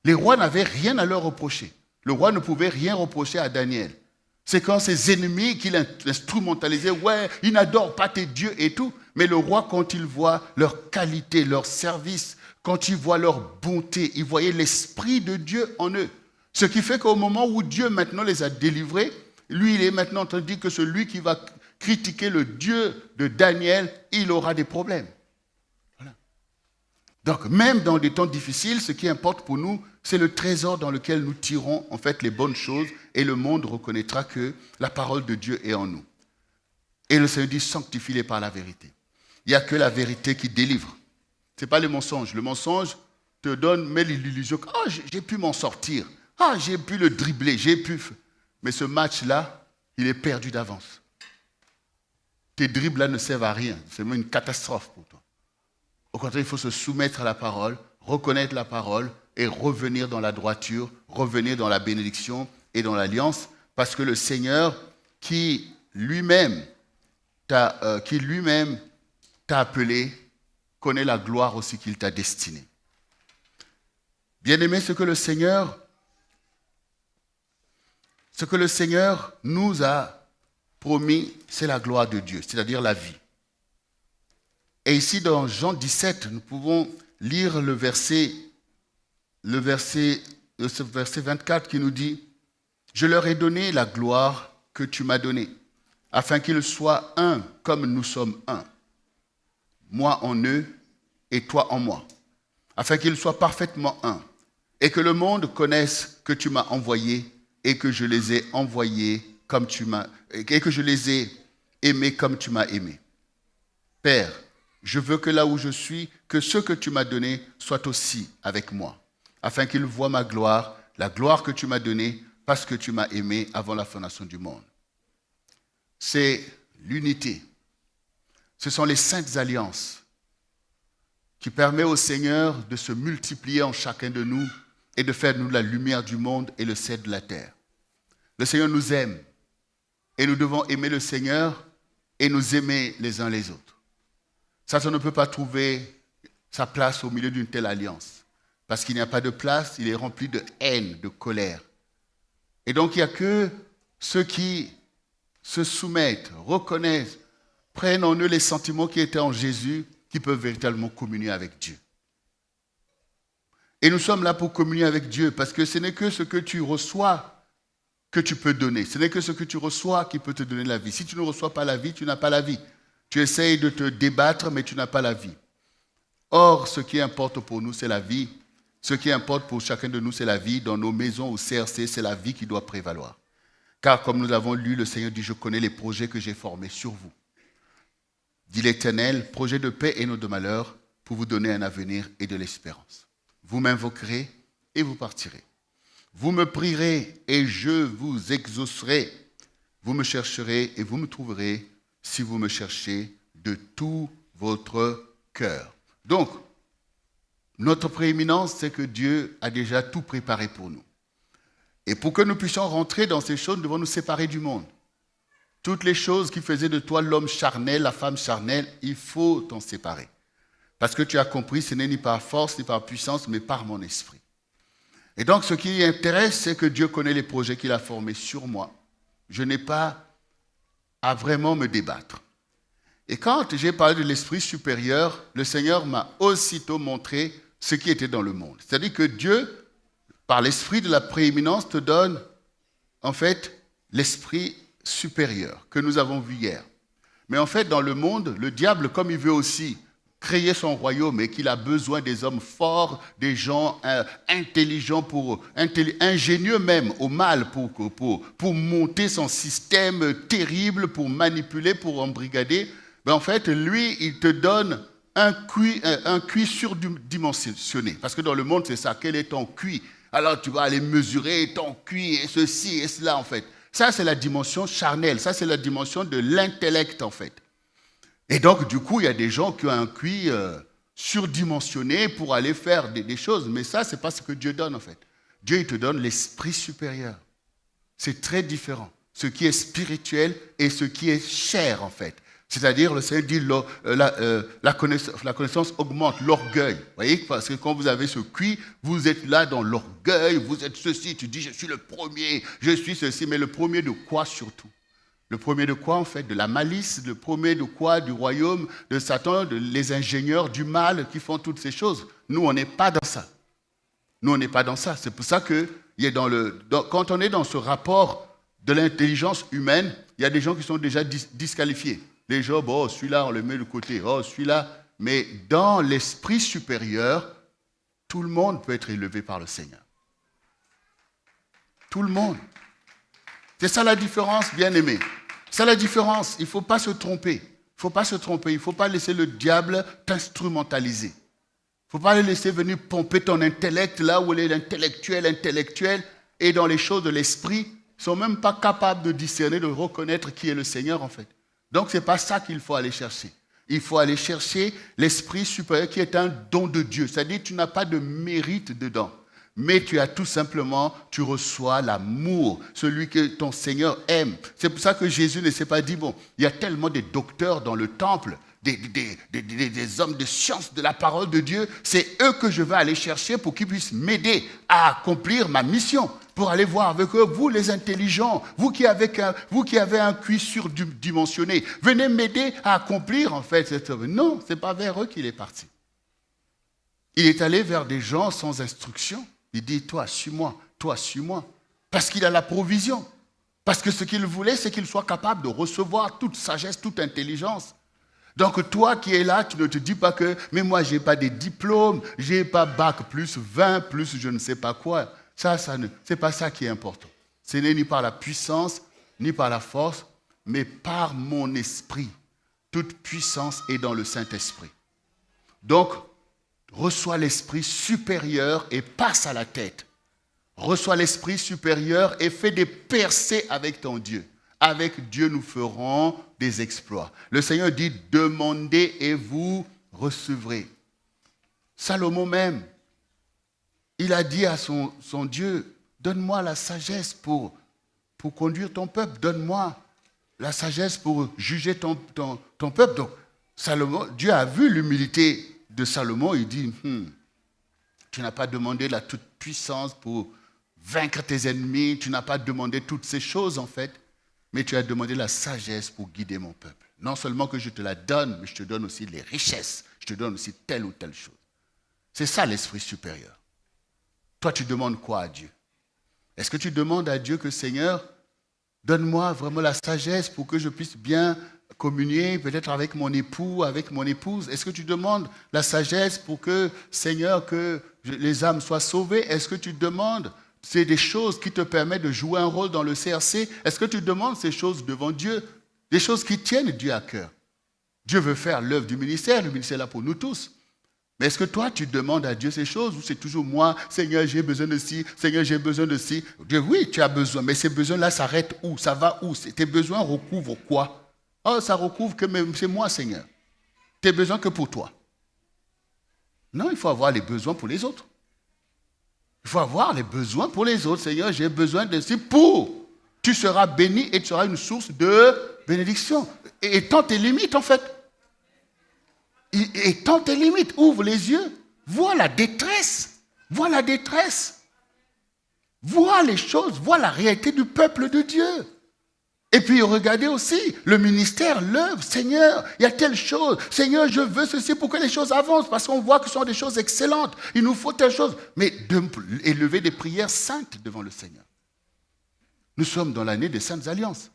Les rois n'avaient rien à leur reprocher. Le roi ne pouvait rien reprocher à Daniel. C'est quand ses ennemis qu'il instrumentalisait, ouais, ils n'adorent pas tes dieux et tout. Mais le roi, quand il voit leur qualité, leur service, quand il voit leur bonté, il voyait l'esprit de Dieu en eux. Ce qui fait qu'au moment où Dieu maintenant les a délivrés, lui, il est maintenant en train de dire que celui qui va critiquer le Dieu de Daniel, il aura des problèmes. Voilà. Donc, même dans des temps difficiles, ce qui importe pour nous, c'est le trésor dans lequel nous tirons en fait les bonnes choses et le monde reconnaîtra que la parole de Dieu est en nous. Et le Seigneur dit, sanctifie-les par la vérité. Il n'y a que la vérité qui délivre. Ce n'est pas le mensonge. Le mensonge te donne, met l'illusion que j'ai pu m'en sortir. J'ai pu le dribbler, j'ai pu. Mais ce match-là, il est perdu d'avance. Tes dribbles-là ne servent à rien. C'est même une catastrophe pour toi. Au contraire, il faut se soumettre à la parole, reconnaître la parole et revenir dans la droiture, revenir dans la bénédiction et dans l'alliance, parce que le Seigneur qui lui-même t'a appelé, connaît la gloire aussi qu'il t'a destinée. Bien-aimé, ce que le Seigneur nous a promis, c'est la gloire de Dieu, c'est-à-dire la vie. Et ici, dans Jean 17, nous pouvons lire le verset 24 qui nous dit « Je leur ai donné la gloire que tu m'as donnée, afin qu'ils soient un comme nous sommes un, moi en eux et toi en moi, afin qu'ils soient parfaitement un, et que le monde connaisse que tu m'as envoyé et que je les ai envoyés comme tu m'as, et que je les ai aimés comme tu m'as aimé. Père, je veux que là où je suis, que ceux que tu m'as donnés soient aussi avec moi, afin qu'ils voient ma gloire, la gloire que tu m'as donnée, parce que tu m'as aimé avant la fondation du monde. » C'est l'unité. Ce sont les saintes alliances qui permettent au Seigneur de se multiplier en chacun de nous et de faire de nous la lumière du monde et le sel de la terre. Le Seigneur nous aime et nous devons aimer le Seigneur et nous aimer les uns les autres. Ça ne peut pas trouver sa place au milieu d'une telle alliance. Parce qu'il n'y a pas de place, il est rempli de haine, de colère. Et donc il n'y a que ceux qui se soumettent, reconnaissent, prennent en eux les sentiments qui étaient en Jésus, qui peuvent véritablement communier avec Dieu. Et nous sommes là pour communier avec Dieu, parce que ce n'est que ce que tu reçois que tu peux donner. Ce n'est que ce que tu reçois qui peut te donner la vie. Si tu ne reçois pas la vie, tu n'as pas la vie. Tu essayes de te débattre, mais tu n'as pas la vie. Or, ce qui importe pour nous, c'est la vie. Ce qui importe pour chacun de nous, c'est la vie. Dans nos maisons au CRC, c'est la vie qui doit prévaloir. Car comme nous avons lu, le Seigneur dit « Je connais les projets que j'ai formés sur vous. » Dit l'Éternel, projet de paix et non de malheur, pour vous donner un avenir et de l'espérance. Vous m'invoquerez et vous partirez. Vous me prierez et je vous exaucerai. Vous me chercherez et vous me trouverez si vous me cherchez de tout votre cœur. Donc, notre prééminence, c'est que Dieu a déjà tout préparé pour nous. Et pour que nous puissions rentrer dans ces choses, nous devons nous séparer du monde. Toutes les choses qui faisaient de toi l'homme charnel, la femme charnelle, il faut t'en séparer. Parce que tu as compris, ce n'est ni par force, ni par puissance, mais par mon esprit. Et donc, ce qui intéresse, c'est que Dieu connaît les projets qu'il a formés sur moi. Je n'ai pas à vraiment me débattre. Et quand j'ai parlé de l'esprit supérieur, le Seigneur m'a aussitôt montré ce qui était dans le monde. C'est-à-dire que Dieu, par l'esprit de la prééminence, te donne, en fait, l'esprit supérieur que nous avons vu hier. Mais en fait, dans le monde, le diable, comme il veut aussi créer son royaume et qu'il a besoin des hommes forts, des gens intelligents, ingénieux même au mal, pour monter son système terrible, pour manipuler, pour embrigader, ben en fait, lui, il te donne un QI surdimensionné. Parce que dans le monde, c'est ça. Quel est ton QI? Alors, tu vas aller mesurer ton QI et ceci et cela, en fait. Ça, c'est la dimension charnelle. Ça, c'est la dimension de l'intellect, en fait. Et donc, du coup, il y a des gens qui ont un QI surdimensionné pour aller faire des choses. Mais ça, ce n'est pas ce que Dieu donne, en fait. Dieu, il te donne l'esprit supérieur. C'est très différent. Ce qui est spirituel et ce qui est chair, en fait. C'est-à-dire, le Seigneur dit, la connaissance augmente l'orgueil. Vous voyez, parce que quand vous avez ce QI, vous êtes là dans l'orgueil, vous êtes ceci, tu dis, je suis le premier, je suis ceci, mais le premier de quoi surtout? Le premier de quoi, en fait? De la malice, le premier de quoi? Du royaume de Satan, les ingénieurs du mal qui font toutes ces choses. Nous, on n'est pas dans ça. Nous, on n'est pas dans ça. C'est pour ça que quand on est dans ce rapport de l'intelligence humaine, il y a des gens qui sont déjà disqualifiés. Les gens, bon, celui-là, on le met de côté. Oh, celui-là. Mais dans l'esprit supérieur, tout le monde peut être élevé par le Seigneur. Tout le monde. C'est ça la différence, bien-aimé. C'est la différence. Il ne faut pas se tromper. Il ne faut pas se tromper. Il ne faut pas laisser le diable t'instrumentaliser. Il ne faut pas le laisser venir pomper ton intellect là où il est intellectuel. Et dans les choses de l'esprit, ils ne sont même pas capables de discerner, de reconnaître qui est le Seigneur, en fait. Donc, ce n'est pas ça qu'il faut aller chercher. Il faut aller chercher l'esprit supérieur qui est un don de Dieu. C'est-à-dire que tu n'as pas de mérite dedans. Mais tu as tout simplement, tu reçois l'amour, celui que ton Seigneur aime. C'est pour ça que Jésus ne s'est pas dit, bon, il y a tellement de docteurs dans le temple, des hommes de science de la parole de Dieu, c'est eux que je vais aller chercher pour qu'ils puissent m'aider à accomplir ma mission, pour aller voir avec eux, vous les intelligents, vous qui avez un QI surdimensionné, venez m'aider à accomplir en fait cette œuvre. Non, ce n'est pas vers eux qu'il est parti. Il est allé vers des gens sans instruction. Il dit, toi, suis-moi, toi, suis-moi. Parce qu'il a la provision. Parce que ce qu'il voulait, c'est qu'il soit capable de recevoir toute sagesse, toute intelligence. Donc toi qui es là, tu ne te dis pas que, mais moi, je n'ai pas des diplômes, je n'ai pas bac plus 20, plus je ne sais pas quoi. C'est pas ça qui est important. Ce n'est ni par la puissance, ni par la force, mais par mon esprit. Toute puissance est dans le Saint-Esprit. Donc, reçois l'esprit supérieur et passe à la tête. Reçois l'esprit supérieur et fais des percées avec ton Dieu. Avec Dieu, nous ferons des exploits. Le Seigneur dit, demandez et vous recevrez. Salomon même, il a dit à son Dieu, donne-moi la sagesse pour conduire ton peuple. Donne-moi la sagesse pour juger ton peuple. Donc, Salomon, Dieu a vu l'humilité de Salomon. Il dit, tu n'as pas demandé la toute puissance pour vaincre tes ennemis. Tu n'as pas demandé toutes ces choses, en fait. Mais tu as demandé la sagesse pour guider mon peuple. Non seulement que je te la donne, mais je te donne aussi les richesses. Je te donne aussi telle ou telle chose. C'est ça l'esprit supérieur. Toi, tu demandes quoi à Dieu? Est-ce que tu demandes à Dieu que, Seigneur, donne-moi vraiment la sagesse pour que je puisse bien communier peut-être avec mon époux, avec mon épouse? Est-ce que tu demandes la sagesse pour que, Seigneur, que les âmes soient sauvées? Est-ce que tu demandes... C'est des choses qui te permettent de jouer un rôle dans le CRC. Est-ce que tu demandes ces choses devant Dieu? Des choses qui tiennent Dieu à cœur. Dieu veut faire l'œuvre du ministère. Le ministère est là pour nous tous. Mais est-ce que toi, tu demandes à Dieu ces choses ou c'est toujours moi, Seigneur, j'ai besoin de ci, Seigneur, j'ai besoin de ci? Dieu, oui, tu as besoin, mais ces besoins-là s'arrêtent où? Ça va où? Tes besoins recouvrent quoi? Oh, ça recouvre que c'est moi, Seigneur. Tes besoins que pour toi. Non, il faut avoir les besoins pour les autres. Il faut avoir les besoins pour les autres. Seigneur, j'ai besoin de ci pour. Tu seras béni et tu seras une source de bénédiction. Et étends tes limites, en fait. Étends tes limites. Ouvre les yeux. Vois la détresse. Vois la détresse. Vois les choses. Vois la réalité du peuple de Dieu. Et puis regardez aussi le ministère, l'œuvre. Seigneur, il y a telle chose. Seigneur, je veux ceci pour que les choses avancent. Parce qu'on voit que ce sont des choses excellentes. Il nous faut telle chose. Mais élever des prières saintes devant le Seigneur. Nous sommes dans l'année des Saintes Alliances.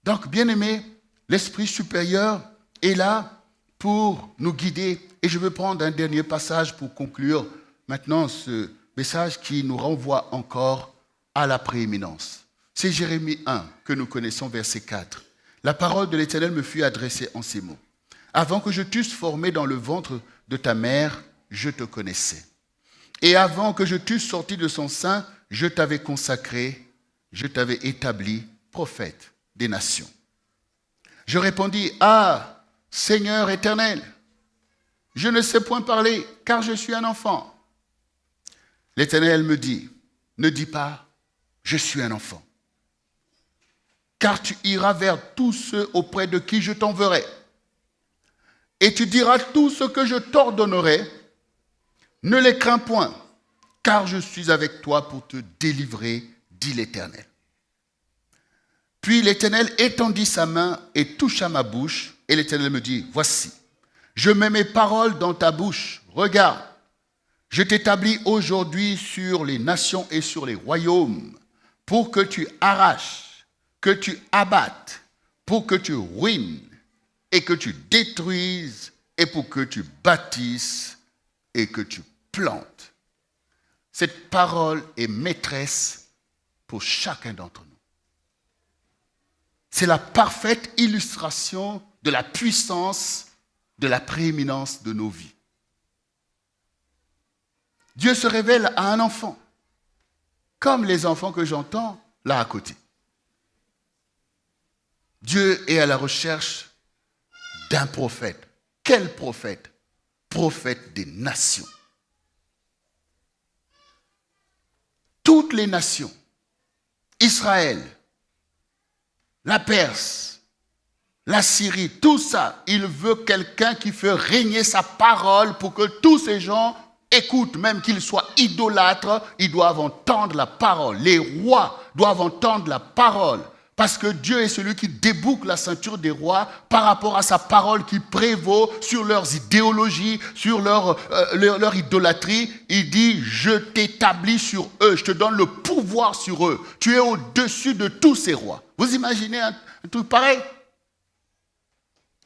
Donc, bien-aimés, l'Esprit supérieur est là pour nous guider. Et je veux prendre un dernier passage pour conclure maintenant ce message qui nous renvoie encore à la prééminence. C'est Jérémie 1 que nous connaissons, verset 4. La parole de l'Éternel me fut adressée en ces mots. Avant que je t'eusse formé dans le ventre de ta mère, je te connaissais. Et avant que je t'eusse sorti de son sein, je t'avais consacré, je t'avais établi prophète des nations. Je répondis, ah, Seigneur éternel, je ne sais point parler, car je suis un enfant. L'Éternel me dit, ne dis pas, je suis un enfant. Car tu iras vers tous ceux auprès de qui je t'enverrai. Et tu diras tout ce que je t'ordonnerai. Ne les crains point, car je suis avec toi pour te délivrer, dit l'Éternel. Puis l'Éternel étendit sa main et toucha ma bouche. Et l'Éternel me dit, voici, je mets mes paroles dans ta bouche. Regarde, je t'établis aujourd'hui sur les nations et sur les royaumes pour que tu arraches, que tu abattes, pour que tu ruines et que tu détruises et pour que tu bâtisses et que tu plantes. Cette parole est maîtresse pour chacun d'entre nous. C'est la parfaite illustration de la puissance, de la prééminence de nos vies. Dieu se révèle à un enfant, comme les enfants que j'entends là à côté. Dieu est à la recherche d'un prophète. Quel prophète? Prophète des nations. Toutes les nations, Israël, la Perse, la Syrie, tout ça, il veut quelqu'un qui fait régner sa parole pour que tous ces gens écoutent, même qu'ils soient idolâtres, ils doivent entendre la parole. Les rois doivent entendre la parole Parce que Dieu est celui qui déboucle la ceinture des rois par rapport à sa parole qui prévaut sur leurs idéologies, sur leur idolâtrie. Il dit, je t'établis sur eux, je te donne le pouvoir sur eux. Tu es au-dessus de tous ces rois. Vous imaginez un truc pareil?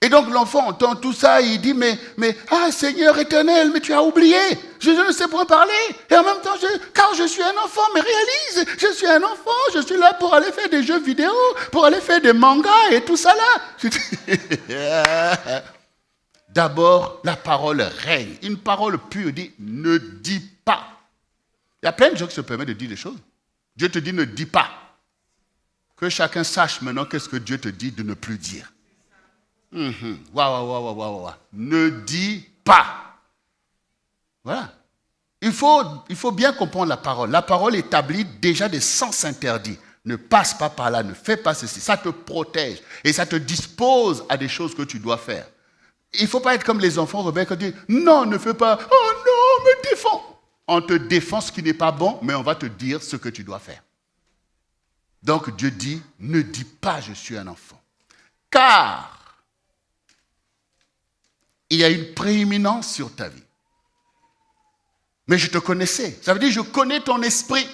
Et donc l'enfant entend tout ça, il dit, mais Seigneur éternel, mais tu as oublié, je ne sais point parler. Et en même temps, car je suis un enfant, mais réalise, je suis un enfant, je suis là pour aller faire des jeux vidéo, pour aller faire des mangas et tout ça là. D'abord, la parole règne. Une parole pure dit, ne dis pas. Il y a plein de gens qui se permettent de dire des choses. Dieu te dit, ne dis pas. Que chacun sache maintenant qu'est-ce que Dieu te dit de ne plus dire. Ne dis pas. Voilà. Il faut bien comprendre la parole. La parole établit déjà des sens interdits. Ne passe pas par là, ne fais pas ceci. Ça te protège et ça te dispose à des choses que tu dois faire. Il ne faut pas être comme les enfants rebelles qui disent non, ne fais pas. Oh non, me défends. On te défend ce qui n'est pas bon, mais on va te dire ce que tu dois faire. Donc Dieu dit, ne dis pas je suis un enfant. Car il y a une prééminence sur ta vie. Mais je te connaissais. Ça veut dire, je connais ton esprit.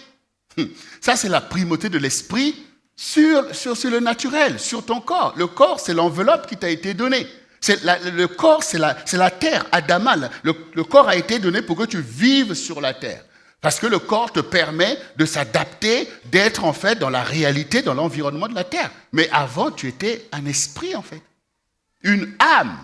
Ça, c'est la primauté de l'esprit sur le naturel, sur ton corps. Le corps, c'est l'enveloppe qui t'a été donnée. Le corps, c'est la terre, Adama. Le corps a été donné pour que tu vives sur la terre. Parce que le corps te permet de s'adapter, d'être en fait dans la réalité, dans l'environnement de la terre. Mais avant, tu étais un esprit en fait. Une âme.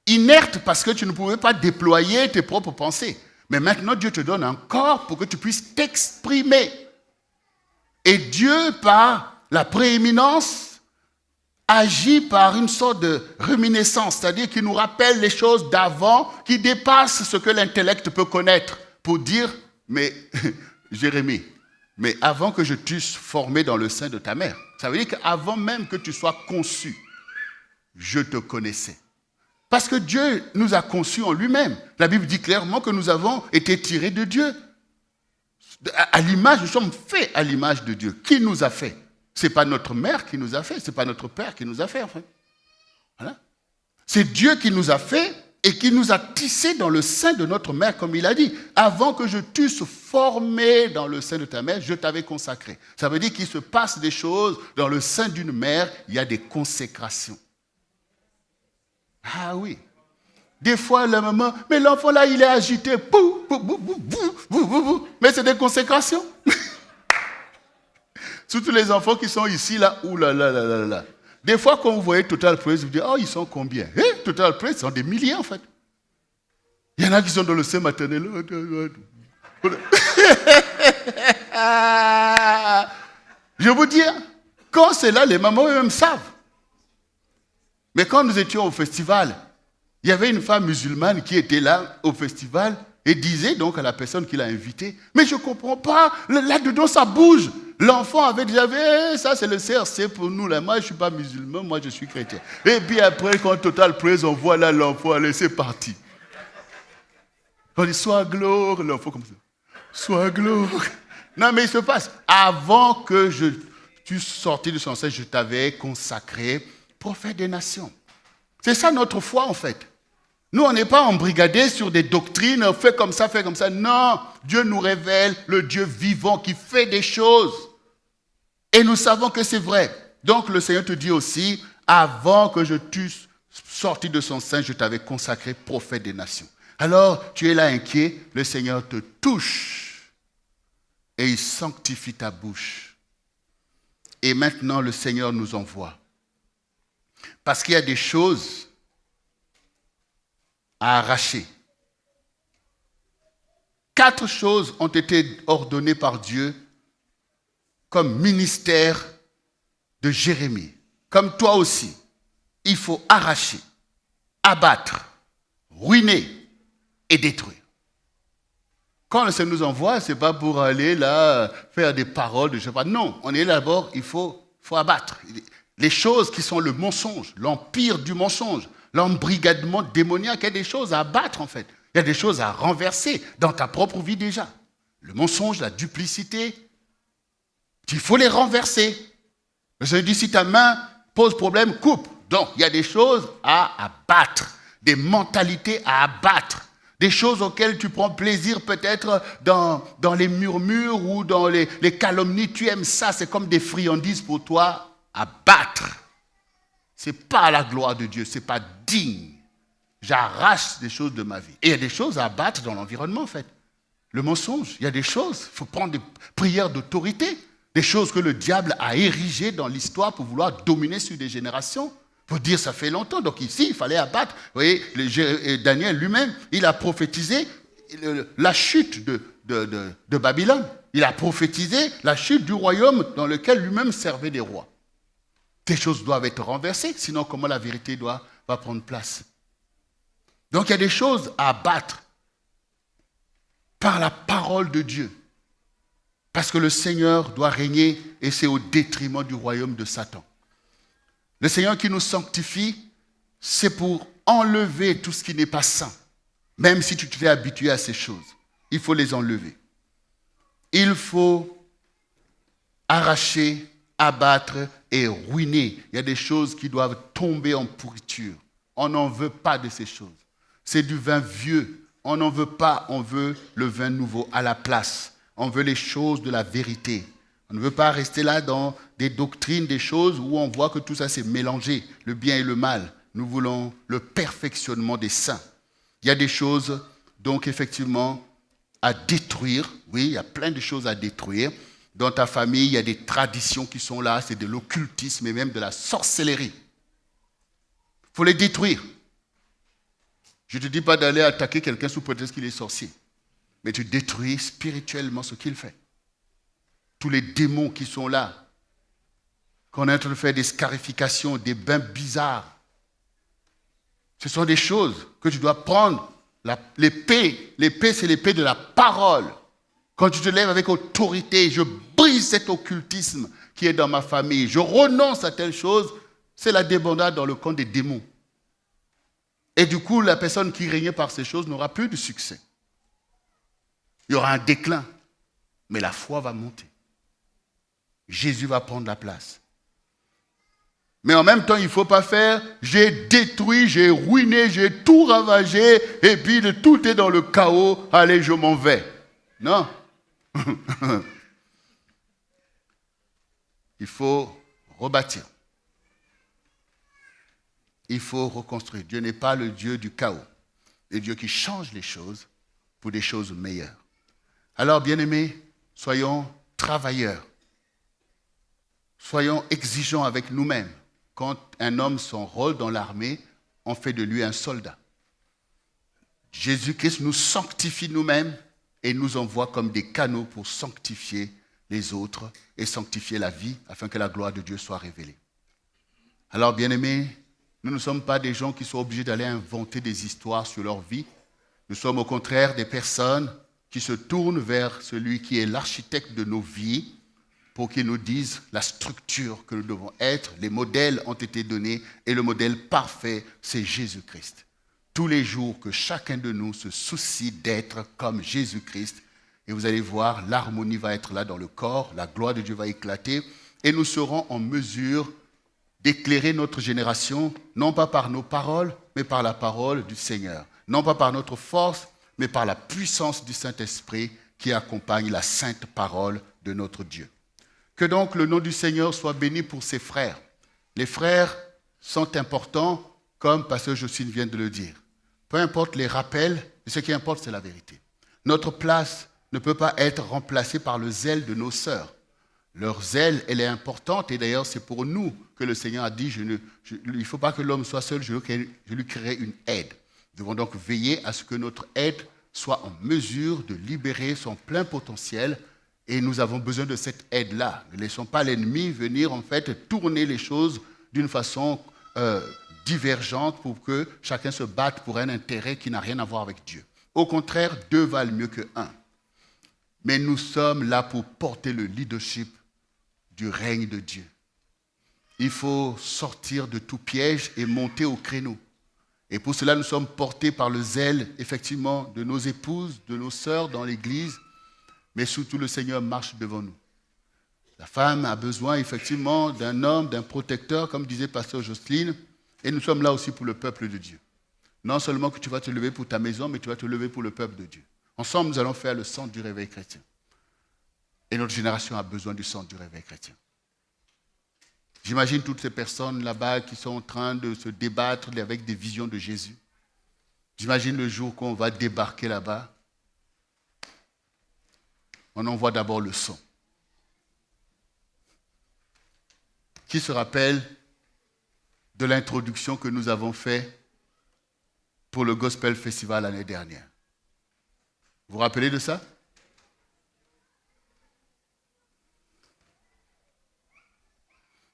Inerte parce que tu ne pouvais pas déployer tes propres pensées. Mais maintenant, Dieu te donne un corps pour que tu puisses t'exprimer. Et Dieu, par la prééminence, agit par une sorte de réminiscence, c'est-à-dire qu'il nous rappelle les choses d'avant qui dépassent ce que l'intellect peut connaître. Pour dire, mais Jérémie, mais avant que je t'eusse formé dans le sein de ta mère, ça veut dire qu'avant même que tu sois conçu, je te connaissais. Parce que Dieu nous a conçus en lui-même. La Bible dit clairement que nous avons été tirés de Dieu. À l'image, nous sommes faits à l'image de Dieu. Qui nous a fait? Ce n'est pas notre mère qui nous a fait, ce n'est pas notre père qui nous a fait, en fait. Voilà. C'est Dieu qui nous a fait et qui nous a tissés dans le sein de notre mère, comme il a dit. Avant que je t'eusse formé dans le sein de ta mère, je t'avais consacré. Ça veut dire qu'il se passe des choses dans le sein d'une mère, il y a des consécrations. Ah oui. Des fois, la maman, mais l'enfant là, il est agité. Mais c'est des consécrations. Surtout les enfants qui sont ici, là, oulala. Des fois, quand vous voyez Total Praise, vous dites, oh, ils sont combien? Total Praise, ils sont des milliers, en fait. Il y en a qui sont dans le sein maternel. Je vous dis, quand c'est là, les mamans eux-mêmes savent. Mais quand nous étions au festival, il y avait une femme musulmane qui était là au festival et disait donc à la personne qui l'a invitée, mais je ne comprends pas, là-dedans ça bouge. L'enfant avait déjà vu, ça c'est le CRC pour nous, là. Moi je ne suis pas musulman, moi je suis chrétien. Et puis après, quand Total Praise, on voit là l'enfant, allez c'est parti. On dit, sois gloire, l'enfant comme ça. Sois gloire. Non mais il se passe, avant que tu sortis de son sein, je t'avais consacré prophète des nations. C'est ça notre foi en fait. Nous, on n'est pas embrigadés sur des doctrines, fais comme ça, fais comme ça. Non, Dieu nous révèle le Dieu vivant qui fait des choses. Et nous savons que c'est vrai. Donc le Seigneur te dit aussi, avant que je t'eusse sorti de son sein, je t'avais consacré prophète des nations. Alors, tu es là inquiet, le Seigneur te touche et il sanctifie ta bouche. Et maintenant, le Seigneur nous envoie. Parce qu'il y a des choses à arracher. 4 choses ont été ordonnées par Dieu comme ministère de Jérémie. Comme toi aussi, il faut arracher, abattre, ruiner et détruire. Quand le Seigneur nous envoie, ce n'est pas pour aller là faire des paroles, je ne sais pas. Non, on est là d'abord, il faut abattre. Les choses qui sont le mensonge, l'empire du mensonge, l'embrigadement démoniaque, il y a des choses à abattre en fait. Il y a des choses à renverser dans ta propre vie déjà. Le mensonge, la duplicité, il faut les renverser. Le Seigneur dit, si ta main pose problème, coupe. Donc, il y a des choses à abattre, des mentalités à abattre, des choses auxquelles tu prends plaisir peut-être dans les murmures ou dans les calomnies. Tu aimes ça, c'est comme des friandises pour toi à battre. Ce n'est pas la gloire de Dieu, ce n'est pas digne. J'arrache des choses de ma vie. Et il y a des choses à abattre dans l'environnement, en fait. Le mensonge, il y a des choses, il faut prendre des prières d'autorité, des choses que le diable a érigées dans l'histoire pour vouloir dominer sur des générations. Pour dire, ça fait longtemps. Donc ici, il fallait abattre. Vous voyez, Daniel lui-même, il a prophétisé la chute de Babylone. Il a prophétisé la chute du royaume dans lequel lui-même servait des rois. Ces choses doivent être renversées, sinon comment la vérité va prendre place? Donc il y a des choses à abattre par la parole de Dieu. Parce que le Seigneur doit régner et c'est au détriment du royaume de Satan. Le Seigneur qui nous sanctifie, c'est pour enlever tout ce qui n'est pas saint. Même si tu t'es habitué à ces choses, il faut les enlever. Il faut arracher, abattre et ruiner. Il y a des choses qui doivent tomber en pourriture. On n'en veut pas de ces choses. C'est du vin vieux. On n'en veut pas, on veut le vin nouveau à la place. On veut les choses de la vérité. On ne veut pas rester là dans des doctrines, des choses où on voit que tout ça s'est mélangé, le bien et le mal. Nous voulons le perfectionnement des saints. Il y a des choses, donc effectivement, à détruire. Oui, il y a plein de choses à détruire. Dans ta famille, il y a des traditions qui sont là, c'est de l'occultisme et même de la sorcellerie. Il faut les détruire. Je ne te dis pas d'aller attaquer quelqu'un sous prétexte qu'il est sorcier, mais tu détruis spirituellement ce qu'il fait. Tous les démons qui sont là, qu'on est en train de faire des scarifications, des bains bizarres. Ce sont des choses que tu dois prendre. L'épée, c'est l'épée de la parole. Quand tu te lèves avec autorité, je brise cet occultisme qui est dans ma famille. Je renonce à telle chose. C'est la débandade dans le camp des démons. Et du coup, la personne qui régnait par ces choses n'aura plus de succès. Il y aura un déclin. Mais la foi va monter. Jésus va prendre la place. Mais en même temps, il ne faut pas faire, j'ai détruit, j'ai ruiné, j'ai tout ravagé, et puis tout est dans le chaos, allez, je m'en vais. Non. Il faut rebâtir. Il faut reconstruire. Dieu n'est pas le Dieu du chaos. Le Dieu qui change les choses pour des choses meilleures. Alors, bien-aimés, soyons travailleurs. Soyons exigeants avec nous-mêmes. Quand un homme s'enrôle dans l'armée, on fait de lui un soldat. Jésus-Christ nous sanctifie nous-mêmes et nous envoie comme des canaux pour sanctifier les autres et sanctifier la vie afin que la gloire de Dieu soit révélée. Alors, bien-aimés, nous ne sommes pas des gens qui sont obligés d'aller inventer des histoires sur leur vie. Nous sommes au contraire des personnes qui se tournent vers celui qui est l'architecte de nos vies pour qu'il nous dise la structure que nous devons être. Les modèles ont été donnés et le modèle parfait, c'est Jésus-Christ. Tous les jours que chacun de nous se soucie d'être comme Jésus-Christ, et vous allez voir, l'harmonie va être là dans le corps, la gloire de Dieu va éclater, et nous serons en mesure d'éclairer notre génération, non pas par nos paroles, mais par la parole du Seigneur. Non pas par notre force, mais par la puissance du Saint-Esprit qui accompagne la sainte parole de notre Dieu. Que donc le nom du Seigneur soit béni pour ses frères. Les frères sont importants, comme Pasteur Jocelyne vient de le dire. Peu importe les rappels, mais ce qui importe, c'est la vérité. Notre place ne peut pas être remplacée par le zèle de nos sœurs. Leur zèle, elle est importante, et d'ailleurs, c'est pour nous que le Seigneur a dit, il ne faut pas que l'homme soit seul, je lui créerai une aide. Nous devons donc veiller à ce que notre aide soit en mesure de libérer son plein potentiel. Et nous avons besoin de cette aide-là. Ne laissons pas l'ennemi venir en fait tourner les choses d'une façon divergente pour que chacun se batte pour un intérêt qui n'a rien à voir avec Dieu. Au contraire, deux valent mieux que un. Mais nous sommes là pour porter le leadership du règne de Dieu. Il faut sortir de tout piège et monter au créneau. Et pour cela, nous sommes portés par le zèle, effectivement, de nos épouses, de nos sœurs dans l'Église, mais surtout le Seigneur marche devant nous. La femme a besoin effectivement d'un homme, d'un protecteur, comme disait Pasteur Jocelyne, et nous sommes là aussi pour le peuple de Dieu. Non seulement que tu vas te lever pour ta maison, mais tu vas te lever pour le peuple de Dieu. Ensemble, nous allons faire le centre du réveil chrétien. Et notre génération a besoin du centre du réveil chrétien. J'imagine toutes ces personnes là-bas qui sont en train de se débattre avec des visions de Jésus. J'imagine le jour qu'on va débarquer là-bas. On envoie d'abord le son. Qui se rappelle de l'introduction que nous avons faite pour le Gospel Festival l'année dernière? Vous vous rappelez de ça?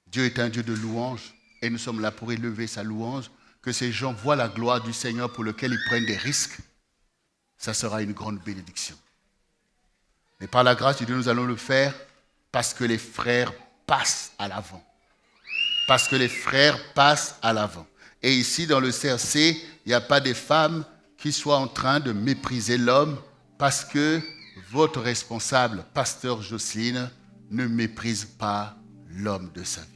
Dieu est un Dieu de louange et nous sommes là pour élever sa louange. Que ces gens voient la gloire du Seigneur pour lequel ils prennent des risques. Ça sera une grande bénédiction. Mais par la grâce de Dieu, nous allons le faire parce que les frères passent à l'avant. Parce que les frères passent à l'avant. Et ici, dans le CRC, il n'y a pas des femmes qui soient en train de mépriser l'homme parce que votre responsable, pasteur Jocelyne, ne méprise pas l'homme de sa vie.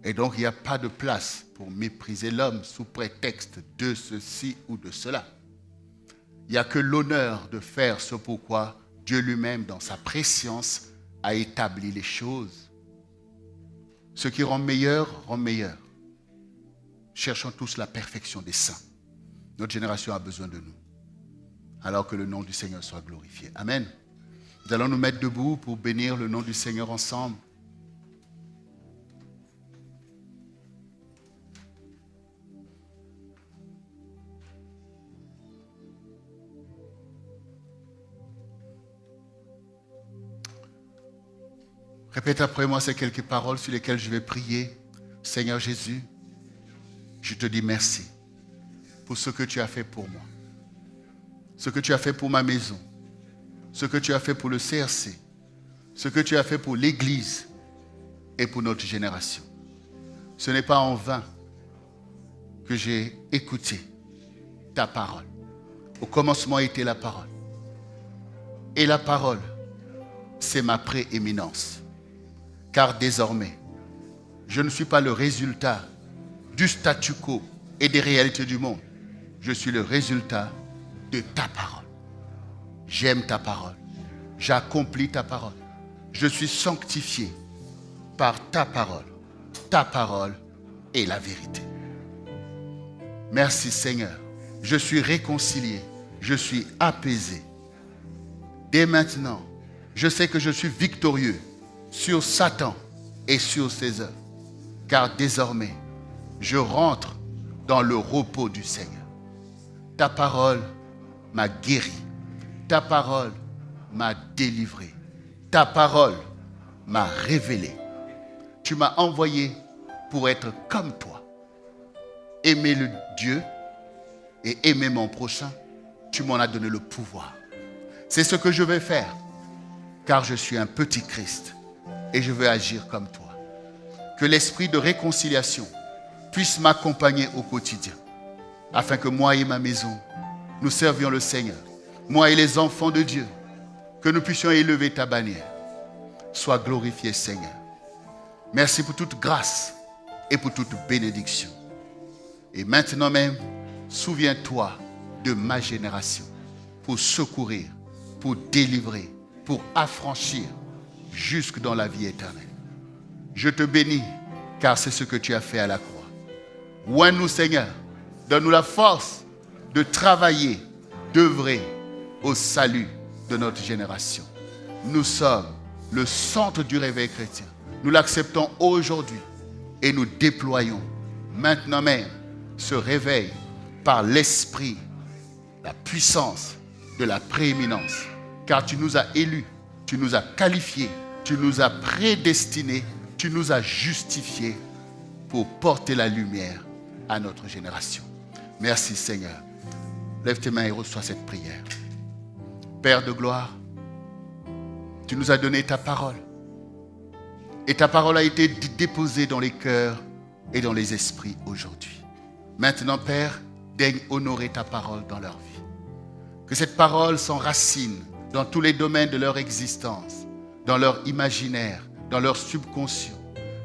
Et donc, il n'y a pas de place pour mépriser l'homme sous prétexte de ceci ou de cela. Il n'y a que l'honneur de faire ce pourquoi Dieu lui-même, dans sa préscience, a établi les choses. Ce qui rend meilleur, rend meilleur. Cherchons tous la perfection des saints. Notre génération a besoin de nous. Alors que le nom du Seigneur soit glorifié. Amen. Nous allons nous mettre debout pour bénir le nom du Seigneur ensemble. Répète après moi ces quelques paroles sur lesquelles je vais prier. Seigneur Jésus, je te dis merci pour ce que tu as fait pour moi. Ce que tu as fait pour ma maison. Ce que tu as fait pour le CRC. Ce que tu as fait pour l'Église et pour notre génération. Ce n'est pas en vain que j'ai écouté ta parole. Au commencement était la parole. Et la parole, c'est ma prééminence. Car désormais, je ne suis pas le résultat du statu quo et des réalités du monde. Je suis le résultat de ta parole. J'aime ta parole. J'accomplis ta parole. Je suis sanctifié par ta parole. Ta parole est la vérité. Merci Seigneur. Je suis réconcilié. Je suis apaisé. Dès maintenant, je sais que je suis victorieux sur Satan et sur ses œuvres. Car désormais, je rentre dans le repos du Seigneur. Ta parole m'a guéri. Ta parole m'a délivré. Ta parole m'a révélé. Tu m'as envoyé pour être comme toi. Aimer le Dieu et aimer mon prochain, tu m'en as donné le pouvoir. C'est ce que je vais faire, car je suis un petit Christ et je veux agir comme toi. Que l'esprit de réconciliation puisse m'accompagner au quotidien, afin que moi et ma maison, nous servions le Seigneur. Moi et les enfants de Dieu, que nous puissions élever ta bannière. Sois glorifié, Seigneur. Merci pour toute grâce et pour toute bénédiction. Et maintenant même, souviens-toi de ma génération pour secourir, pour délivrer, pour affranchir jusque dans la vie éternelle. Je te bénis, car c'est ce que tu as fait à la croix. Oins-nous, Seigneur. Donne-nous la force de travailler, d'œuvrer au salut de notre génération. Nous sommes le centre du réveil chrétien. Nous l'acceptons aujourd'hui et nous déployons maintenant même ce réveil par l'esprit, la puissance de la prééminence. Car tu nous as élus, tu nous as qualifiés, tu nous as prédestinés, tu nous as justifiés pour porter la lumière à notre génération. Merci Seigneur. Lève tes mains et reçois cette prière. Père de gloire, tu nous as donné ta parole. Et ta parole a été déposée dans les cœurs et dans les esprits aujourd'hui. Maintenant, Père, daigne honorer ta parole dans leur vie. Que cette parole s'enracine dans tous les domaines de leur existence, dans leur imaginaire, dans leur subconscient.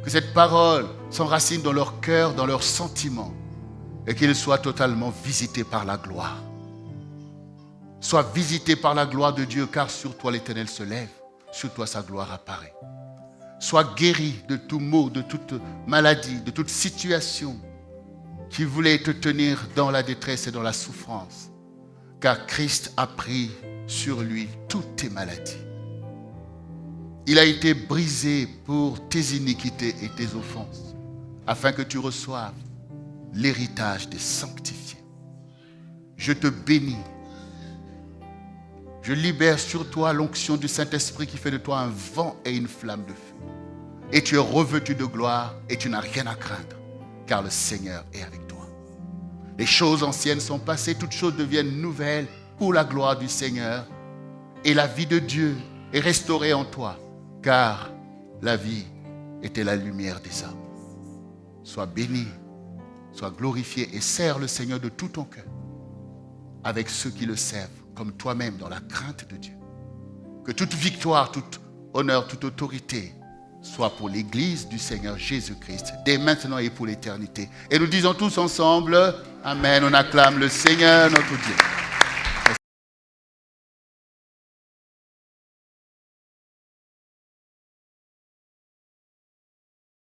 Que cette parole s'enracine dans leur cœur, dans leurs sentiments, et qu'ils soient totalement visités par la gloire. Sois visité par la gloire de Dieu, car sur toi l'Éternel se lève, sur toi sa gloire apparaît. Sois guéri de tout maux, de toute maladie, de toute situation qui voulait te tenir dans la détresse et dans la souffrance, car Christ a pris sur lui toutes tes maladies. Il a été brisé pour tes iniquités et tes offenses, afin que tu reçoives l'héritage des sanctifiés. Je te bénis. Je libère sur toi l'onction du Saint-Esprit qui fait de toi un vent et une flamme de feu. Et tu es revêtu de gloire et tu n'as rien à craindre, car le Seigneur est avec toi. Les choses anciennes sont passées, toutes choses deviennent nouvelles pour la gloire du Seigneur. Et la vie de Dieu est restaurée en toi, car la vie était la lumière des hommes. Sois béni, sois glorifié et sers le Seigneur de tout ton cœur, avec ceux qui le servent, comme toi-même dans la crainte de Dieu. Que toute victoire, tout honneur, toute autorité soit pour l'Église du Seigneur Jésus-Christ, dès maintenant et pour l'éternité. Et nous disons tous ensemble, Amen, on acclame le Seigneur notre Dieu.